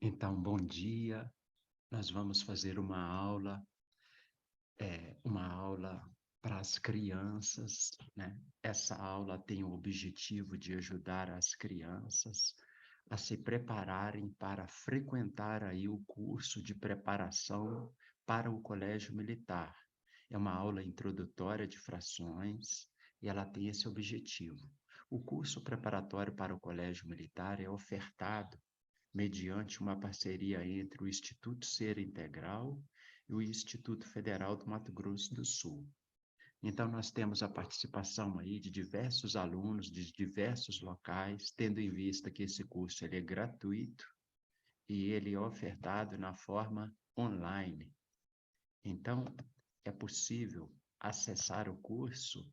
Então, bom dia. Nós vamos fazer uma aula para as crianças, né? Essa aula tem o objetivo de ajudar as crianças a se prepararem para frequentar aí o curso de preparação para o Colégio Militar. É uma aula introdutória de frações e ela tem esse objetivo. O curso preparatório para o Colégio Militar é ofertado mediante uma parceria entre o Instituto Ser Integral e o Instituto Federal do Mato Grosso do Sul. Então, nós temos a participação aí de diversos alunos de diversos locais, tendo em vista que esse curso ele é gratuito e ele é ofertado na forma online. Então, é possível acessar o curso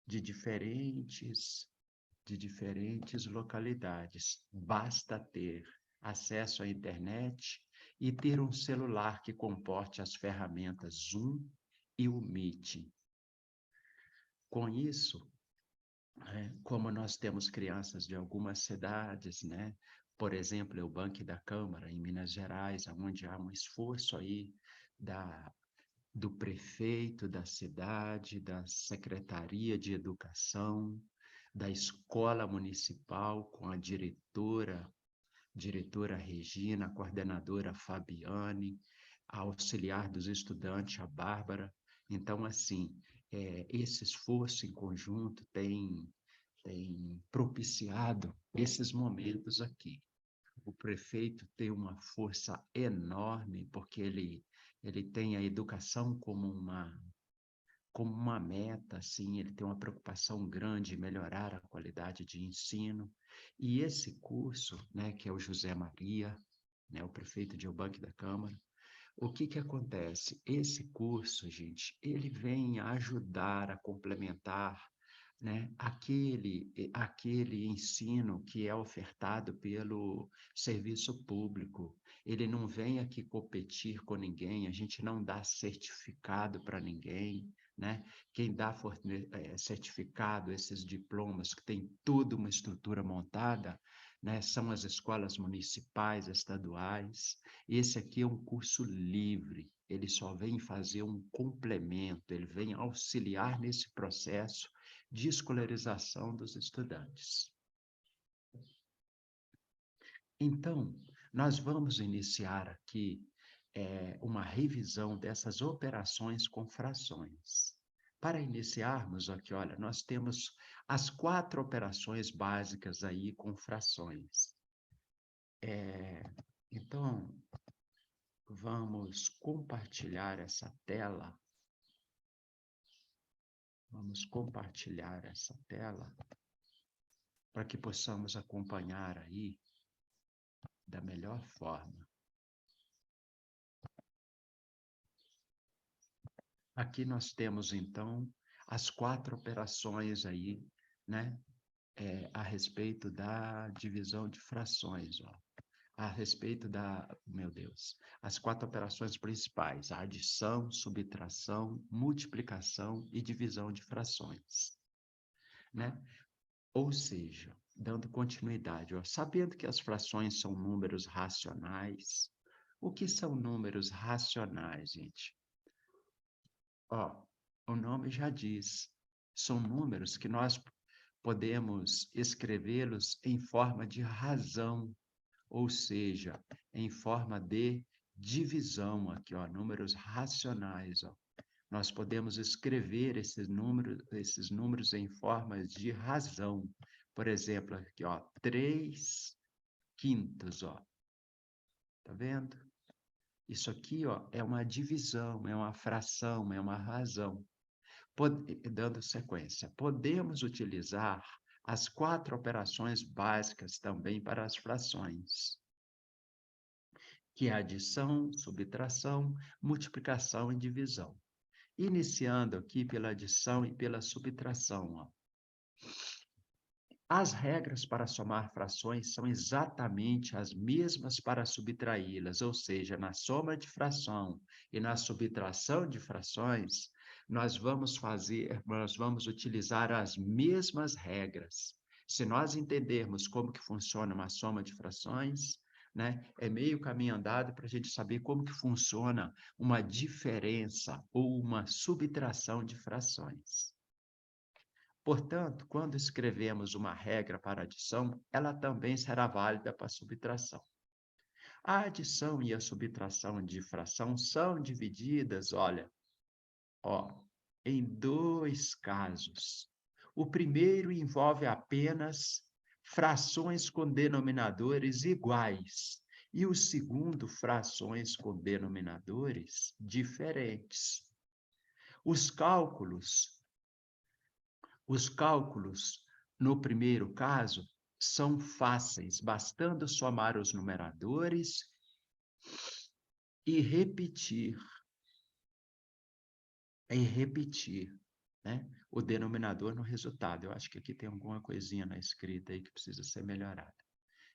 de diferentes localidades. Basta ter acesso à internet e ter um celular que comporte as ferramentas Zoom e o Meet. Com isso, como nós temos crianças de algumas cidades, né? Por exemplo, o Banco da Câmara, em Minas Gerais, onde há um esforço aí do prefeito da cidade, da Secretaria de Educação, da escola municipal, com a diretora Regina, a coordenadora Fabiane, a auxiliar dos estudantes, a Bárbara. Então, assim, esse esforço em conjunto tem propiciado esses momentos aqui. O prefeito tem uma força enorme, porque ele tem a educação como uma meta, assim, ele tem uma preocupação grande em melhorar a qualidade de ensino. E esse curso, né, que é o José Maria, né, o prefeito de Eubank da Câmara, o que acontece? Esse curso, gente, ele vem ajudar a complementar, né, aquele ensino que é ofertado pelo serviço público. Ele não vem aqui competir com ninguém, a gente não dá certificado para ninguém, né? Quem dá certificado, esses diplomas, que tem toda uma estrutura montada, né, são as escolas municipais, estaduais. Esse aqui é um curso livre, ele só vem fazer um complemento, ele vem auxiliar nesse processo de escolarização dos estudantes. Então, nós vamos iniciar aqui uma revisão dessas operações com frações. Para iniciarmos aqui, olha, nós temos as 4 operações básicas aí com frações. Então, vamos compartilhar essa tela. Vamos compartilhar essa tela para que possamos acompanhar aí da melhor forma. Aqui nós temos, então, as 4 operações aí, né, a respeito da divisão de frações, ó. A respeito as 4 operações principais, a adição, subtração, multiplicação e divisão de frações, né? Ou seja, dando continuidade, ó, sabendo que as frações são números racionais. O que são números racionais, gente? Ó, o nome já diz, são números que nós podemos escrevê-los em forma de razão, ou seja, em forma de divisão, aqui, ó, números racionais, ó. Nós podemos escrever esses números em formas de razão. Por exemplo, aqui, ó, 3/5, ó. Tá vendo? Isso aqui, ó, é uma divisão, é uma fração, é uma razão. Dando sequência, podemos utilizar as 4 operações básicas também para as frações, que é adição, subtração, multiplicação e divisão. Iniciando aqui pela adição e pela subtração, ó. As regras para somar frações são exatamente as mesmas para subtraí-las, ou seja, na soma de fração e na subtração de frações, nós vamos utilizar as mesmas regras. Se nós entendermos como que funciona uma soma de frações, né? É meio caminho andado para a gente saber como que funciona uma diferença ou uma subtração de frações. Portanto, quando escrevemos uma regra para adição, ela também será válida para subtração. A adição e a subtração de fração são divididas, olha, em dois casos. O primeiro envolve apenas frações com denominadores iguais, e o segundo, frações com denominadores diferentes. Os cálculos, os cálculos, no primeiro caso, são fáceis, bastando somar os numeradores e repetir, né, o denominador no resultado. Eu acho que aqui tem alguma coisinha na escrita aí que precisa ser melhorada.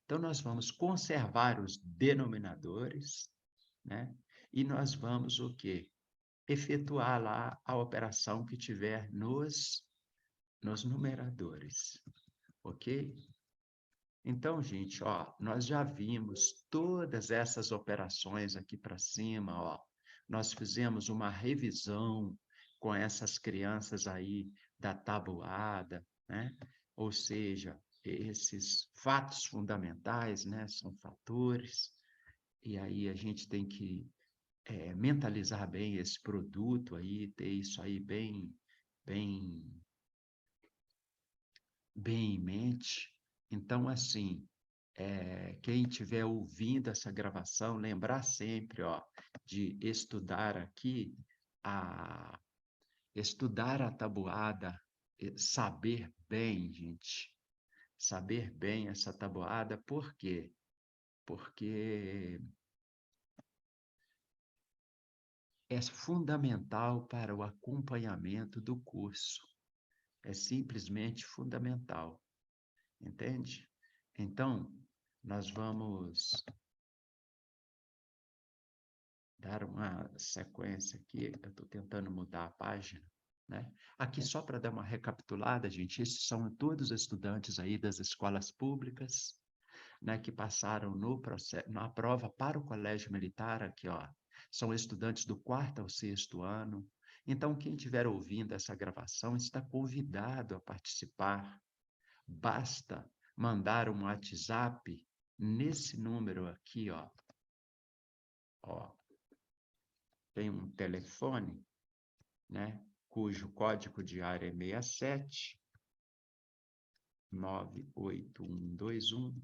Então, nós vamos conservar os denominadores, né, e nós vamos o quê? Efetuar lá a operação que tiver nos numeradores, ok? Então, gente, nós já vimos todas essas operações aqui para cima, nós fizemos uma revisão com essas crianças aí da tabuada, né? Ou seja, esses fatos fundamentais, né? São fatores, e aí a gente tem que mentalizar bem esse produto aí, ter isso aí bem, bem em mente. Então, assim, quem estiver ouvindo essa gravação, lembrar sempre, de estudar aqui, estudar a tabuada, saber bem, gente, saber bem essa tabuada, por quê? Porque é fundamental para o acompanhamento do curso, é simplesmente fundamental, entende? Então, nós vamos dar uma sequência aqui, eu estou tentando mudar a página, né? Aqui só para dar uma recapitulada, gente, esses são todos os estudantes aí das escolas públicas, né, que passaram no processo, na prova para o colégio militar, aqui, são estudantes do 4º ao 6º ano. Então, quem estiver ouvindo essa gravação está convidado a participar. Basta mandar um WhatsApp nesse número aqui, ó, tem um telefone, né, cujo código de área é 67 98121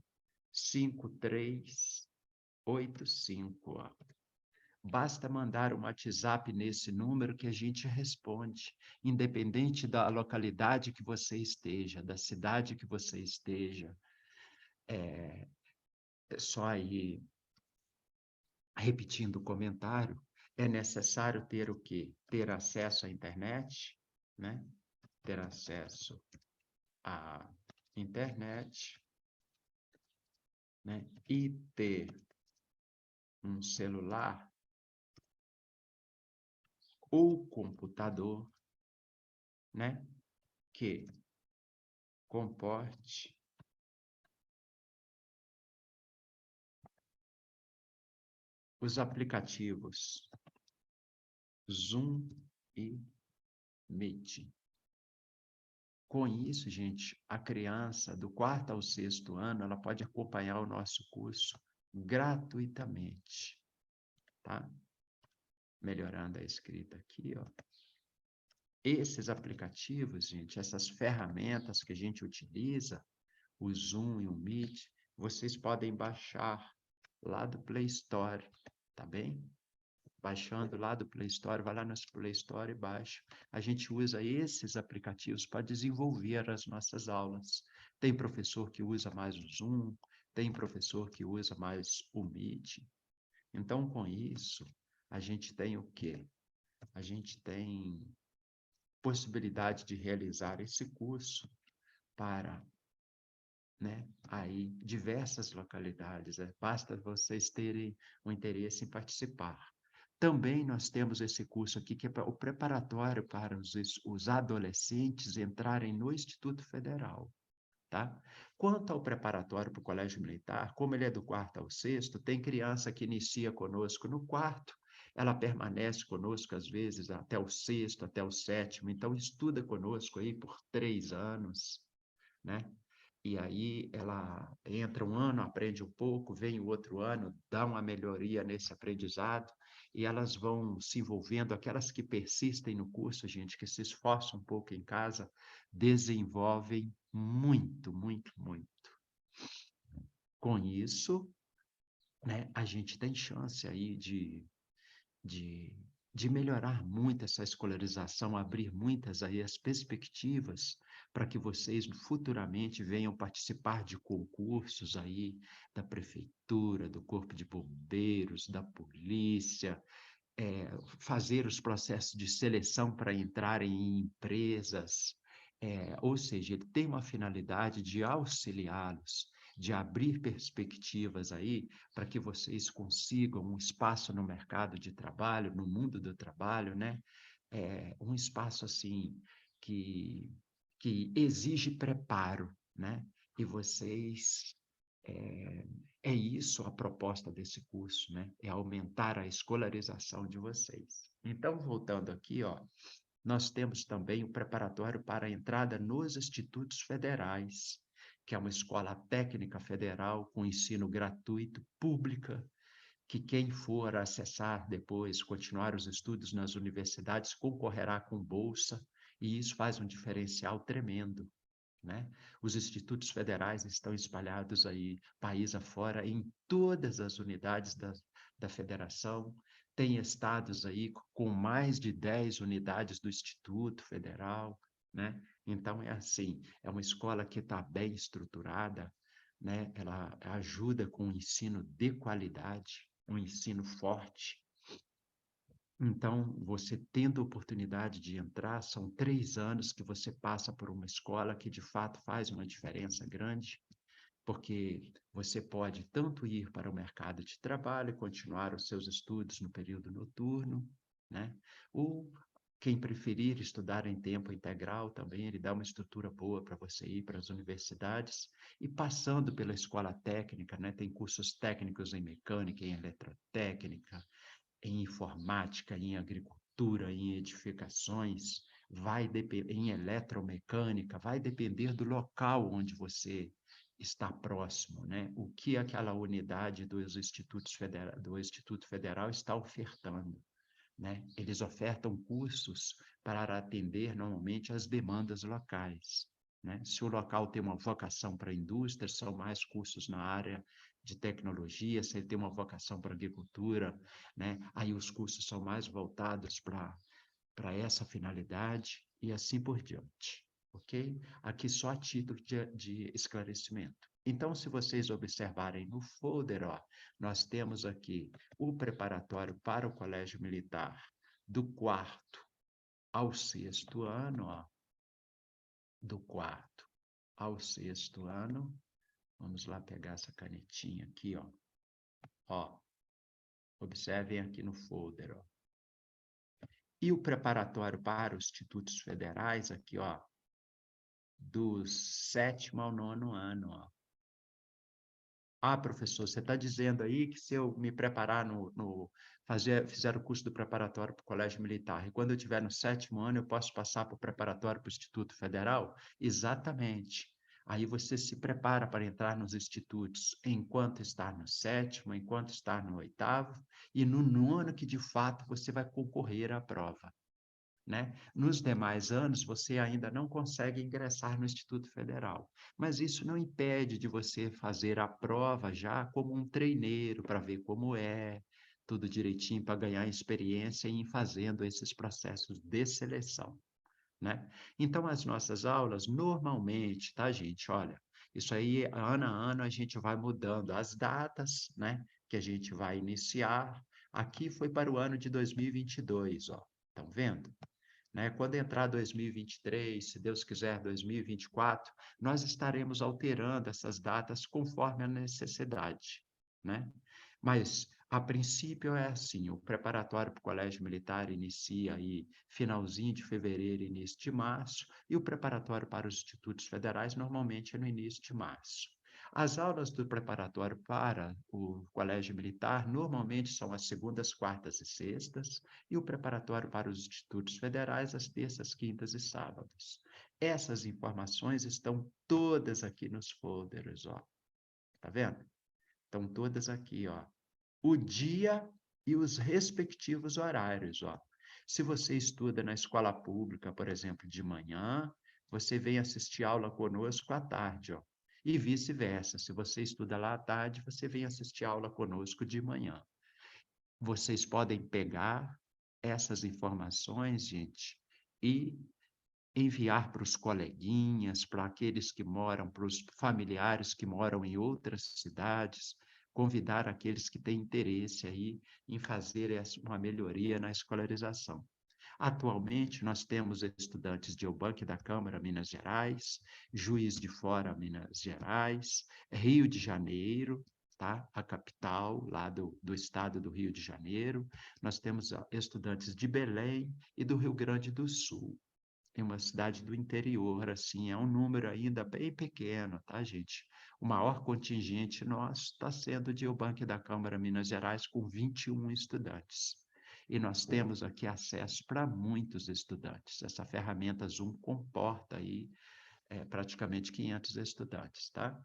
5385. Basta mandar um WhatsApp nesse número que a gente responde, independente da localidade que você esteja, da cidade que você esteja. É só aí, repetindo o comentário, é necessário ter o quê? Ter acesso à internet, né? Ter acesso à internet, né? E ter um celular ou computador, né? Que comporte os aplicativos Zoom e Meet. Com isso, gente, a criança do 4º ao 6º ano, ela pode acompanhar o nosso curso gratuitamente, tá? Melhorando a escrita aqui, Esses aplicativos, gente, essas ferramentas que a gente utiliza, o Zoom e o Meet, vocês podem baixar lá do Play Store, tá bem? Baixando lá do Play Store, vai lá no Play Store e baixa. A gente usa esses aplicativos para desenvolver as nossas aulas. Tem professor que usa mais o Zoom, tem professor que usa mais o Meet. Então, com isso, a gente tem o quê? A gente tem possibilidade de realizar esse curso para, né, aí diversas localidades. Basta vocês terem o interesse em participar. Também nós temos esse curso aqui, que é o preparatório para os adolescentes entrarem no Instituto Federal, tá? Quanto ao preparatório para o colégio militar, como ele é do 4º ao 6º, tem criança que inicia conosco no 4º, ela permanece conosco, às vezes, até o 6º, até o 7º, então estuda conosco aí por 3 anos, né? E aí ela entra um ano, aprende um pouco, vem o outro ano, dá uma melhoria nesse aprendizado, e elas vão se envolvendo, aquelas que persistem no curso, gente, que se esforçam um pouco em casa, desenvolvem muito, muito, muito. Com isso, né, a gente tem chance aí de, de melhorar muito essa escolarização, abrir muitas aí as perspectivas para que vocês futuramente venham participar de concursos aí da prefeitura, do Corpo de Bombeiros, da polícia, fazer os processos de seleção para entrarem em empresas, ou seja, ele tem uma finalidade de auxiliá-los, de abrir perspectivas aí para que vocês consigam um espaço no mercado de trabalho, no mundo do trabalho, né? Um espaço assim que, que exige preparo, né? E vocês é isso a proposta desse curso, né? É aumentar a escolarização de vocês. Então, voltando aqui, ó, nós temos também o preparatório para a entrada nos institutos federais, que é uma escola técnica federal com ensino gratuito, pública, que quem for acessar depois, continuar os estudos nas universidades, concorrerá com bolsa, e isso faz um diferencial tremendo, né? Os institutos federais estão espalhados aí, país afora, em todas as unidades da federação. Tem estados aí com mais de 10 unidades do Instituto Federal, né? Então, é assim, é uma escola que está bem estruturada, né? Ela ajuda com um ensino de qualidade, um ensino forte. Então, você tendo a oportunidade de entrar, são 3 anos que você passa por uma escola que, de fato, faz uma diferença grande, porque você pode tanto ir para o mercado de trabalho e continuar os seus estudos no período noturno, né? Ou quem preferir estudar em tempo integral também, ele dá uma estrutura boa para você ir para as universidades e passando pela escola técnica, né? Tem cursos técnicos em mecânica, em eletrotécnica, em informática, em agricultura, em edificações, vai depender em eletromecânica, vai depender do local onde você está próximo, né? O que aquela unidade do Instituto Federal está ofertando, né? Eles ofertam cursos para atender normalmente as demandas locais, né? Se o local tem uma vocação para a indústria, são mais cursos na área de tecnologia. Se ele tem uma vocação para a agricultura, né? Aí os cursos são mais voltados para essa finalidade e assim por diante, ok? Aqui só a título de esclarecimento. Então, se vocês observarem no folder, ó, nós temos aqui o preparatório para o Colégio Militar do 4º ao 6º ano, ó, do 4º ao 6º ano. Vamos lá pegar essa canetinha aqui, ó. Ó, observem aqui no folder, ó. E o preparatório para os institutos federais, aqui, ó, do 7º ao 9º ano, ó. Ah, professor, você está dizendo aí que se eu me preparar fizer o curso do preparatório para o Colégio Militar, e quando eu estiver no 7º ano, eu posso passar para o preparatório para o Instituto Federal? Exatamente. Aí você se prepara para entrar nos institutos enquanto está no 7º, enquanto está no 8º, e no 9º que, de fato, você vai concorrer à prova, né? Nos demais anos, você ainda não consegue ingressar no Instituto Federal, mas isso não impede de você fazer a prova já como um treineiro, para ver como é, tudo direitinho, para ganhar experiência em fazendo esses processos de seleção, né? Então, as nossas aulas, normalmente, tá, gente? Olha, isso aí, ano a ano, a gente vai mudando as datas, né? Que a gente vai iniciar. Aqui foi para o ano de 2022, ó. Estão vendo? Né? Quando entrar 2023, se Deus quiser, 2024, nós estaremos alterando essas datas conforme a necessidade, né? Mas A princípio é assim, o preparatório para o colégio militar inicia aí finalzinho de fevereiro, início de março, e o preparatório para os institutos federais normalmente é no início de março. As aulas do preparatório para o colégio militar normalmente são às segundas, quartas e sextas, e o preparatório para os institutos federais às terças, quintas e sábados. Essas informações estão todas aqui nos folders, ó. Tá vendo? Estão todas aqui, ó, o dia e os respectivos horários, ó. Se você estuda na escola pública, por exemplo, de manhã, você vem assistir aula conosco à tarde, ó. E vice-versa. Se você estuda lá à tarde, você vem assistir aula conosco de manhã. Vocês podem pegar essas informações, gente, e enviar para os coleguinhas, para aqueles que moram, para os familiares que moram em outras cidades, convidar aqueles que têm interesse aí em fazer uma melhoria na escolarização. Atualmente, nós temos estudantes de Eubank da Câmara, Minas Gerais, Juiz de Fora, Minas Gerais, Rio de Janeiro, tá? A capital lá do estado do Rio de Janeiro. Nós temos estudantes de Belém e do Rio Grande do Sul. Em uma cidade do interior, assim, é um número ainda bem pequeno, tá, gente? O maior contingente nosso está sendo de Eubank da Câmara Minas Gerais, com 21 estudantes. E nós temos aqui acesso para muitos estudantes. Essa ferramenta Zoom comporta aí praticamente 500 estudantes, tá?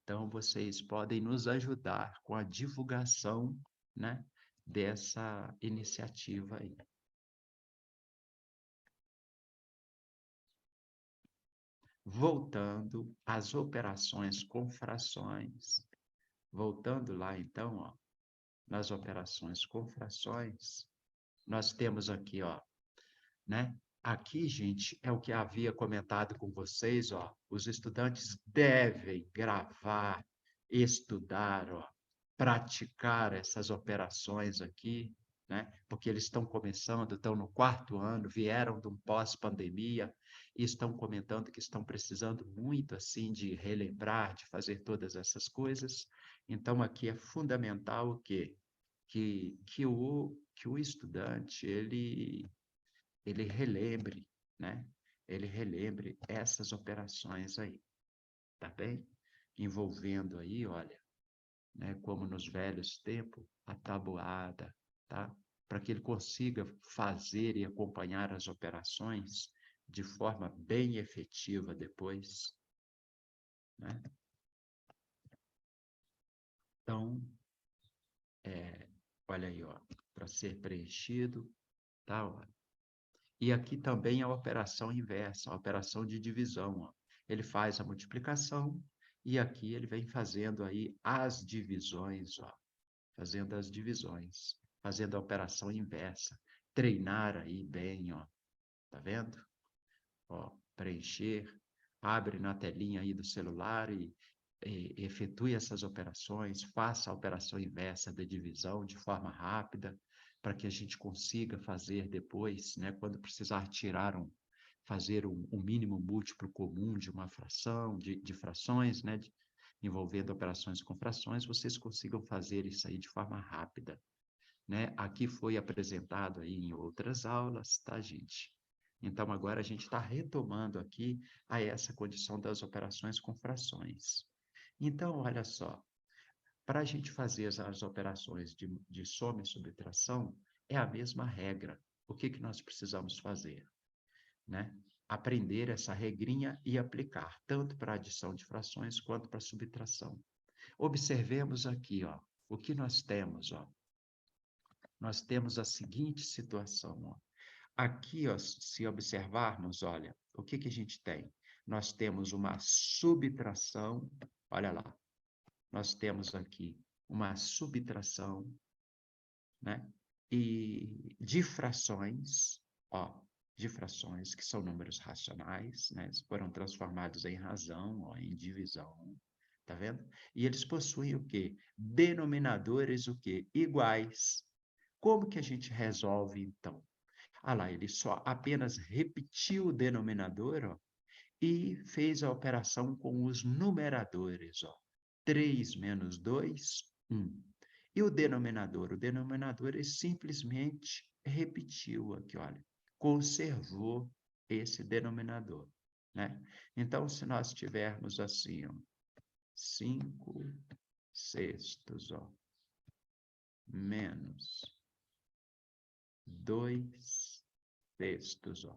Então, vocês podem nos ajudar com a divulgação, né, dessa iniciativa aí. Voltando às operações com frações, voltando lá então, ó, nas operações com frações, nós temos aqui, ó, né? Aqui, gente, é o que havia comentado com vocês, ó, os estudantes devem gravar, estudar, ó, praticar essas operações aqui, né? Porque eles estão começando, estão no quarto ano, vieram de um pós-pandemia e estão comentando que estão precisando muito assim de relembrar, de fazer todas essas coisas. Então aqui é fundamental o quê? Que o estudante ele relembre, né? Ele relembre essas operações aí, tá bem? Envolvendo aí, olha, né, como nos velhos tempos, a tabuada, tá? Para que ele consiga fazer e acompanhar as operações de forma bem efetiva depois, né? Então, olha aí, ó, para ser preenchido, tá? Ó. E aqui também a operação inversa, a operação de divisão, ó. Ele faz a multiplicação e aqui ele vem fazendo aí as divisões, ó. Fazendo as divisões, fazendo a operação inversa, treinar aí bem, ó, tá vendo? Ó, preencher, abre na telinha aí do celular e efetue essas operações, faça a operação inversa da divisão de forma rápida, para que a gente consiga fazer depois, né, quando precisar fazer um mínimo múltiplo comum de uma fração, de frações, né, envolvendo operações com frações, vocês consigam fazer isso aí de forma rápida, né? Aqui foi apresentado aí em outras aulas, tá, gente? Então, agora a gente está retomando aqui a essa condição das operações com frações. Então, olha só, para a gente fazer as operações de soma e subtração, é a mesma regra. O que nós precisamos fazer? Né? Aprender essa regrinha e aplicar, tanto para adição de frações quanto para subtração. Observemos aqui, ó, o que nós temos, ó. Nós temos a seguinte situação, ó. Aqui, ó, se observarmos, olha, o que a gente tem? Nós temos uma subtração, olha lá, nós temos aqui uma subtração, né? E de frações, ó, de frações que são números racionais, né? Foram transformados em razão, ó, em divisão, tá vendo? E eles possuem o quê? Denominadores o quê? Iguais. Como que a gente resolve, então? Ah lá, ele só apenas repetiu o denominador, ó, e fez a operação com os numeradores, ó. 3 menos 2, 1. E o denominador? O denominador, ele simplesmente repetiu aqui, olha, conservou esse denominador, né? Então, se nós tivermos assim, ó, 5/6, ó, menos 2/6, ó.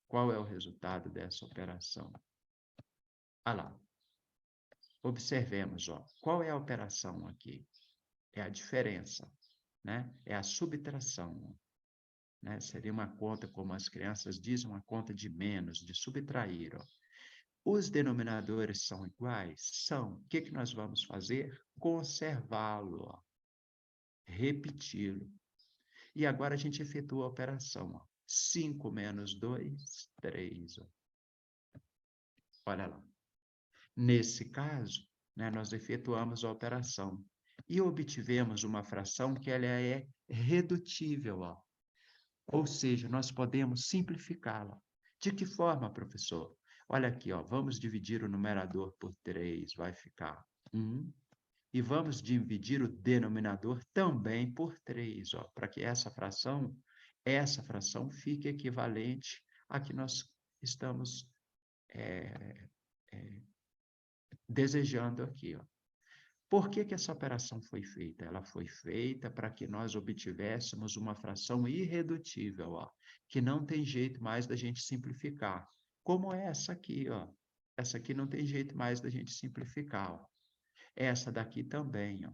Qual é o resultado dessa operação? Ah lá, observemos, ó, qual é a operação aqui? É a diferença, né? É a subtração, né? Seria uma conta, como as crianças dizem, uma conta de menos, de subtrair, ó. Os denominadores são iguais? São. O que nós vamos fazer? Conservá-lo, ó, repeti-lo. E agora a gente efetua a operação, ó. 5 menos 2, 3, ó. Olha lá. Nesse caso, né, nós efetuamos a operação e obtivemos uma fração que ela é redutível, ó. Ou seja, nós podemos simplificá-la. De que forma, professor? Olha aqui, ó, vamos dividir o numerador por 3, vai ficar 1. E vamos dividir o denominador também por 3, ó, para que essa fração fique equivalente à que nós estamos desejando aqui, ó. Por que essa operação foi feita? Ela foi feita para que nós obtivéssemos uma fração irredutível, ó, que não tem jeito mais da gente simplificar. Como essa aqui, ó. Essa aqui não tem jeito mais da gente simplificar, ó. Essa daqui também, ó.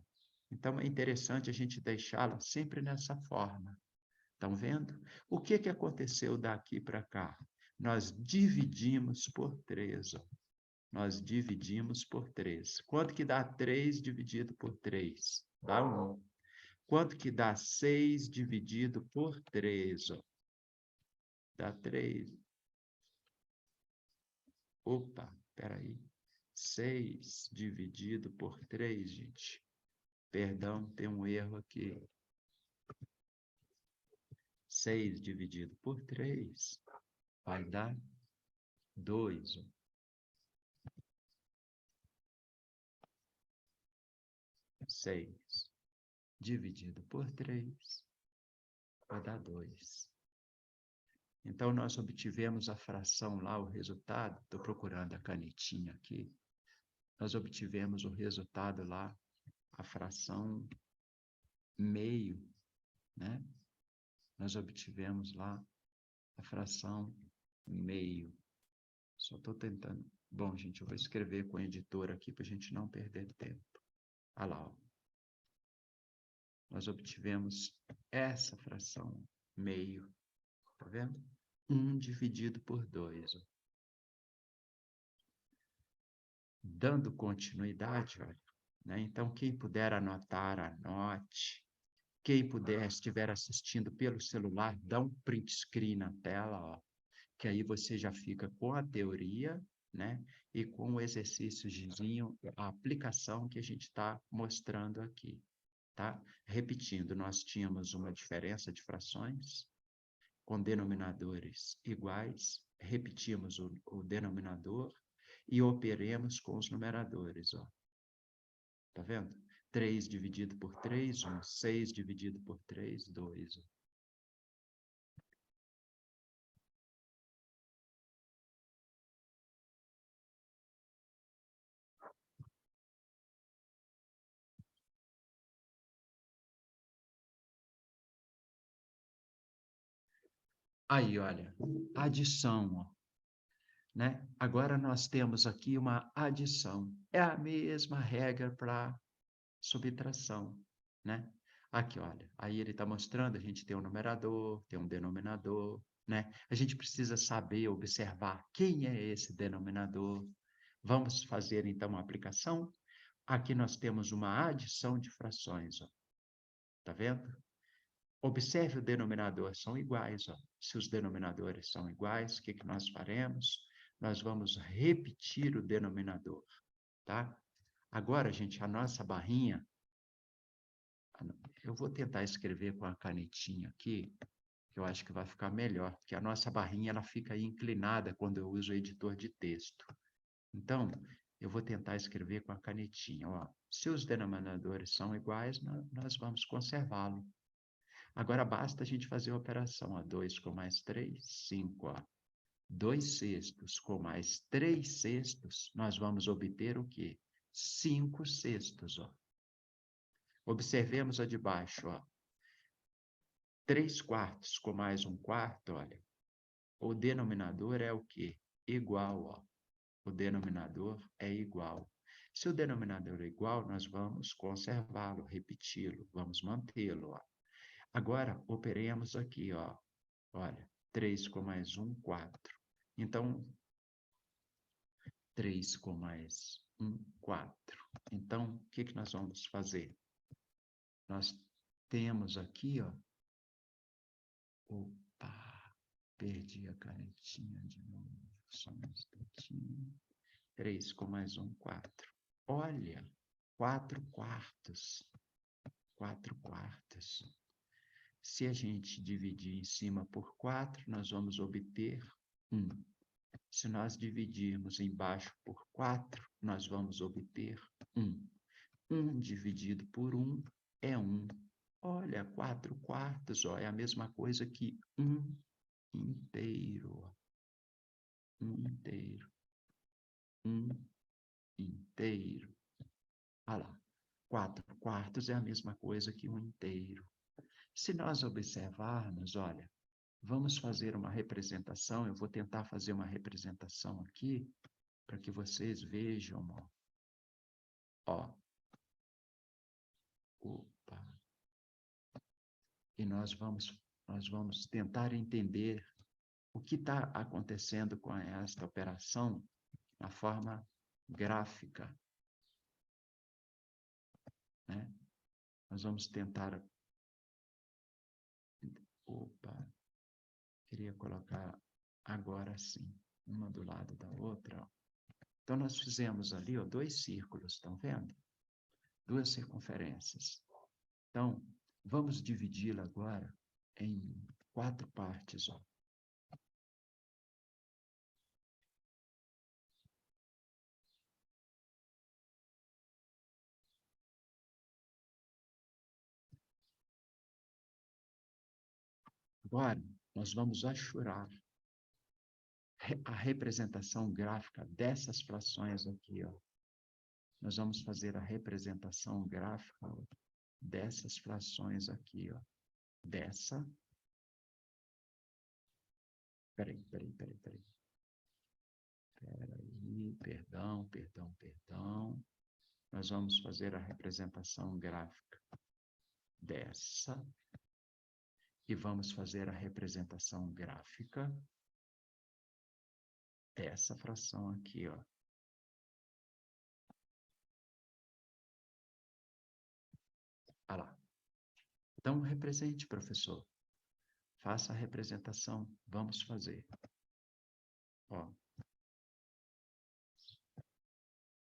Então, é interessante a gente deixá-la sempre nessa forma. Estão vendo? O que aconteceu daqui para cá? Nós dividimos por 3, ó. Nós dividimos por 3. Quanto que dá 3 dividido por 3? Dá 1. Quanto que dá 6 dividido por 3? Ó? Dá 3. Opa, espera aí. 6 dividido por 3, gente. Perdão, tem um erro aqui. 6 dividido por 3 vai dar 2. 6 dividido por 3 vai dar 2. Então, nós obtivemos a fração lá, o resultado, estou procurando a canetinha aqui, nós obtivemos o resultado lá, a fração meio, né? Nós obtivemos lá a fração meio. Só estou tentando. Bom, gente, eu vou escrever com o editor aqui para a gente não perder tempo. Olha lá, ó. Nós obtivemos essa fração, meio. Tá vendo? 1 dividido por 2. Ó. Dando continuidade, olha, né? Então, quem puder anotar, anote. Quem puder, estiver assistindo pelo celular, dá um print screen na tela, ó, que aí você já fica com a teoria, né? E com o exercíciozinho, a aplicação que a gente está mostrando aqui, tá? Repetindo, nós tínhamos uma diferença de frações com denominadores iguais, repetimos o denominador e operemos com os numeradores, ó. Tá vendo? 3 dividido por 3, 1. 6 dividido por 3, 2. Aí, olha, adição, ó, né? Agora nós temos aqui uma adição. É a mesma regra para subtração, né? Aqui, olha, aí ele está mostrando, a gente tem um numerador, tem um denominador, né? A gente precisa saber, observar quem é esse denominador. Vamos fazer, então, uma aplicação? Aqui nós temos uma adição de frações, ó. Tá vendo? Observe o denominador, são iguais, ó. Se os denominadores são iguais, o que nós faremos? Nós vamos repetir o denominador, tá? Agora, gente, a nossa barrinha, eu vou tentar escrever com a canetinha aqui, que eu acho que vai ficar melhor, porque a nossa barrinha ela fica aí inclinada quando eu uso o editor de texto. Então, eu vou tentar escrever com a canetinha. Ó. Se os denominadores são iguais, nós vamos conservá-lo. Agora basta a gente fazer a operação. Ó. 2 com mais 3, 5. Ó. 2 sextos com mais 3 sextos, nós vamos obter o quê? 5 sextos. Ó. Observemos a de baixo. Ó. 3 quartos com mais 1 quarto, olha. O denominador é o quê? Igual. Ó. O denominador é igual. Se o denominador é igual, nós vamos conservá-lo, repeti-lo, vamos mantê-lo. Agora, operemos aqui, ó. Olha, 3 com mais 1, 4. Então, 3 com mais 1, 4. Então, o que nós vamos fazer? Nós temos aqui, ó. Opa, perdi a canetinha de novo. Só um instantinho. 3 com mais 1, 4. Olha, 4 quartos. 4 quartos. Se a gente dividir em cima por 4, nós vamos obter 1. Se nós dividirmos embaixo por 4, nós vamos obter 1. 1 dividido por 1 é 1. Olha, 4 quartos, ó, é a mesma coisa que 1 inteiro. 1 inteiro. 1 inteiro. Olha lá, 4 quartos é a mesma coisa que 1 inteiro. Se nós observarmos, olha, vamos fazer uma representação, eu vou tentar fazer uma representação aqui, para que vocês vejam, ó. Opa. E nós vamos tentar entender o que está acontecendo com esta operação na forma gráfica. Né? Nós vamos tentar... Opa, queria colocar agora sim, uma do lado da outra. Ó. Então, nós fizemos ali, ó, 2 círculos, estão vendo? 2 circunferências. Então, vamos dividi-la agora em 4 partes. Ó. Agora, nós vamos achurar a representação gráfica dessas frações aqui. Ó. Nós vamos fazer a representação gráfica dessas frações aqui. Ó. Dessa. Peraí. Perdão. Nós vamos fazer a representação gráfica dessa. E vamos fazer a representação gráfica dessa fração aqui, ó. Olha lá. Então, represente, professor. Faça a representação. Vamos fazer. Ó.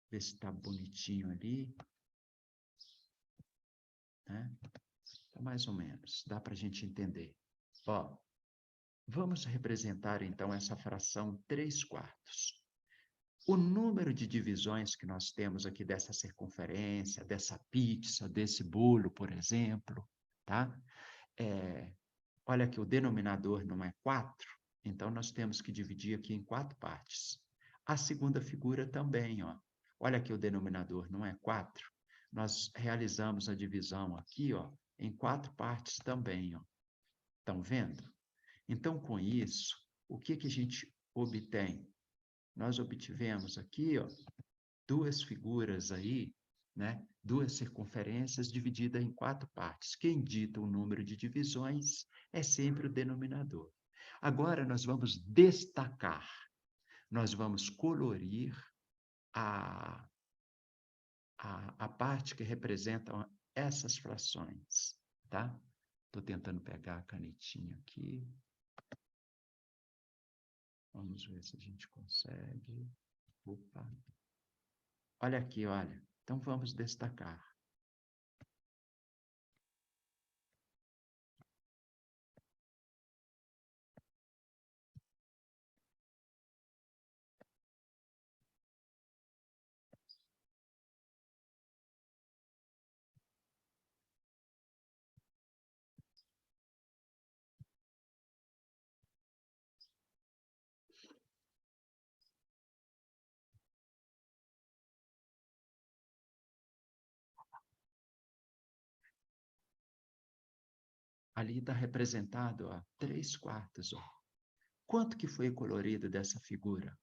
Ver se está bonitinho ali. Né? Tá mais ou menos. Dá para a gente entender. Ó. Vamos representar, então, essa fração 3 quartos. O número de divisões que nós temos aqui dessa circunferência, dessa pizza, desse bolo, por exemplo, tá? Olha que o denominador não é 4, então nós temos que dividir aqui em 4 partes. A segunda figura também, ó. Olha que o denominador não é 4, nós realizamos a divisão aqui, ó, em 4 partes também, ó. Estão vendo? Então, com isso, o que a gente obtém? Nós obtivemos aqui, ó, 2 figuras aí, né? 2 circunferências divididas em 4 partes. Quem dita o número de divisões é sempre o denominador. Agora, nós vamos destacar, nós vamos colorir a parte que representa essas frações, tá? Estou tentando pegar a canetinha aqui. Vamos ver se a gente consegue. Opa. Olha aqui, olha. Então, vamos destacar. ali está representado, ó, 3/4, ó. Quanto que foi colorido dessa figura?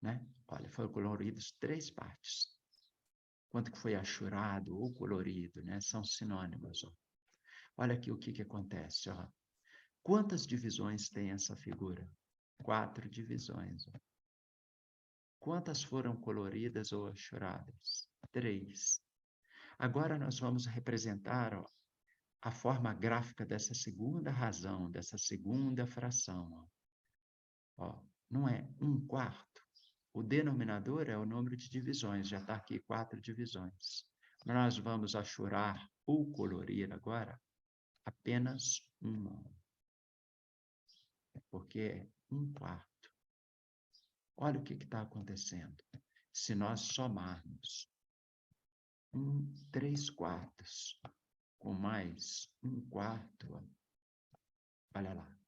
Né? Olha, foram coloridos 3 partes. Quanto que foi achurado ou colorido, né? São sinônimos, ó. Olha aqui o que que acontece, ó. Quantas divisões tem essa figura? 4 divisões, ó. Quantas foram coloridas ou achuradas? 3. Agora nós vamos representar, ó, a forma gráfica dessa segunda razão, dessa segunda fração. Ó. Ó, não é 1/4. O denominador é o número de divisões, já está aqui 4 divisões. Nós vamos achurar ou colorir agora apenas uma, porque é 1/4. Olha o que está acontecendo. Se nós somarmos 3/4 com mais 1/4, olha lá.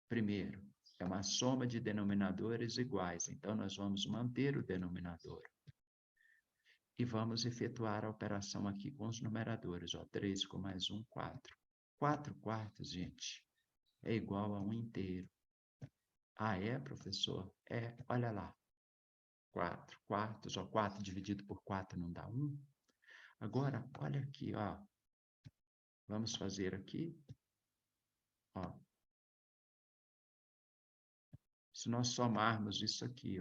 Primeiro, é uma soma de denominadores iguais, então nós vamos manter o denominador. E vamos efetuar a operação aqui com os numeradores, ó, 3 com mais 1, 4. 4/4, gente, é igual a 1 inteiro. Ah, é, professor? É, olha lá. 4/4, ó, 4 dividido por 4 não dá 1. Agora, olha aqui, ó. Vamos fazer aqui, ó. Se nós somarmos isso aqui,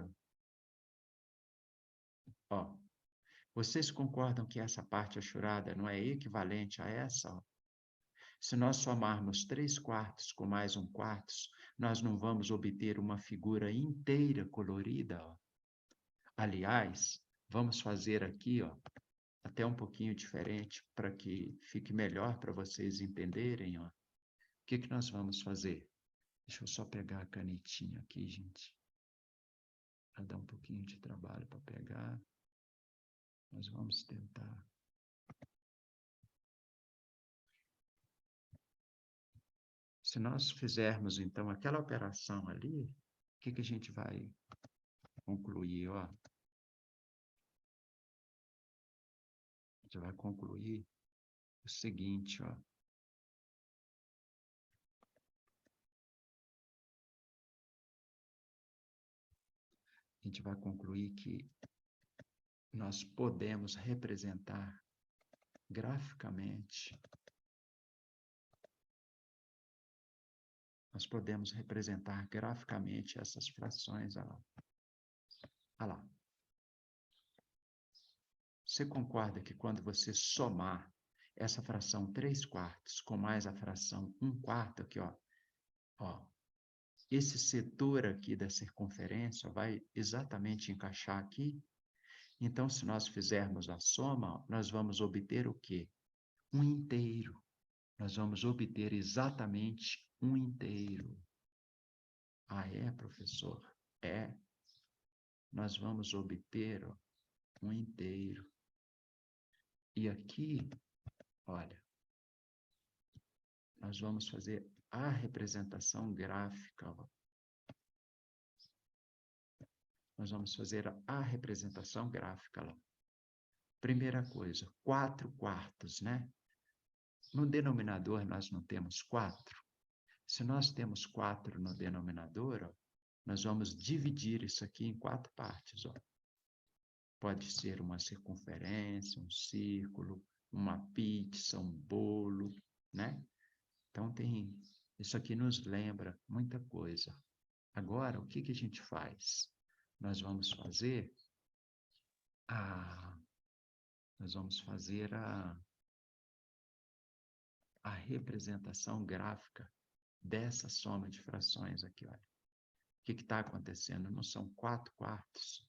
ó. Vocês concordam que essa parte achurada não é equivalente a essa, ó? Se nós somarmos 3/4 com mais 1/4, nós não vamos obter uma figura inteira colorida, ó. Aliás, vamos fazer aqui, ó, até um pouquinho diferente para que fique melhor para vocês entenderem, ó. O que que nós vamos fazer? Deixa eu só pegar a canetinha aqui, gente. Vai dar um pouquinho de trabalho para pegar. Nós vamos tentar. Se nós fizermos, então, aquela operação ali, o que que a gente vai concluir, ó? A gente vai concluir o seguinte, ó. A gente vai concluir que nós podemos representar graficamente, essas frações, ó lá. Olha lá. Você concorda que quando você somar essa fração 3/4 com mais a fração 1/4 aqui, ó, esse setor aqui da circunferência vai exatamente encaixar aqui? Então, se nós fizermos a soma, nós vamos obter o quê? Um inteiro. Nós vamos obter exatamente um inteiro. Ah, é, professor? É. Nós vamos obter, ó, um inteiro. E aqui, olha, nós vamos fazer a representação gráfica, ó. Nós vamos fazer a representação gráfica lá. Primeira coisa, 4/4, né? No denominador nós não temos 4. Se nós temos 4 no denominador, ó, nós vamos dividir isso aqui em 4 partes, ó. Pode ser uma circunferência, um círculo, uma pizza, um bolo, né? Então, isso aqui nos lembra muita coisa. Agora, o que que a gente faz? Nós vamos fazer a, a representação gráfica dessa soma de frações aqui, olha. O que está acontecendo? Não são 4/4.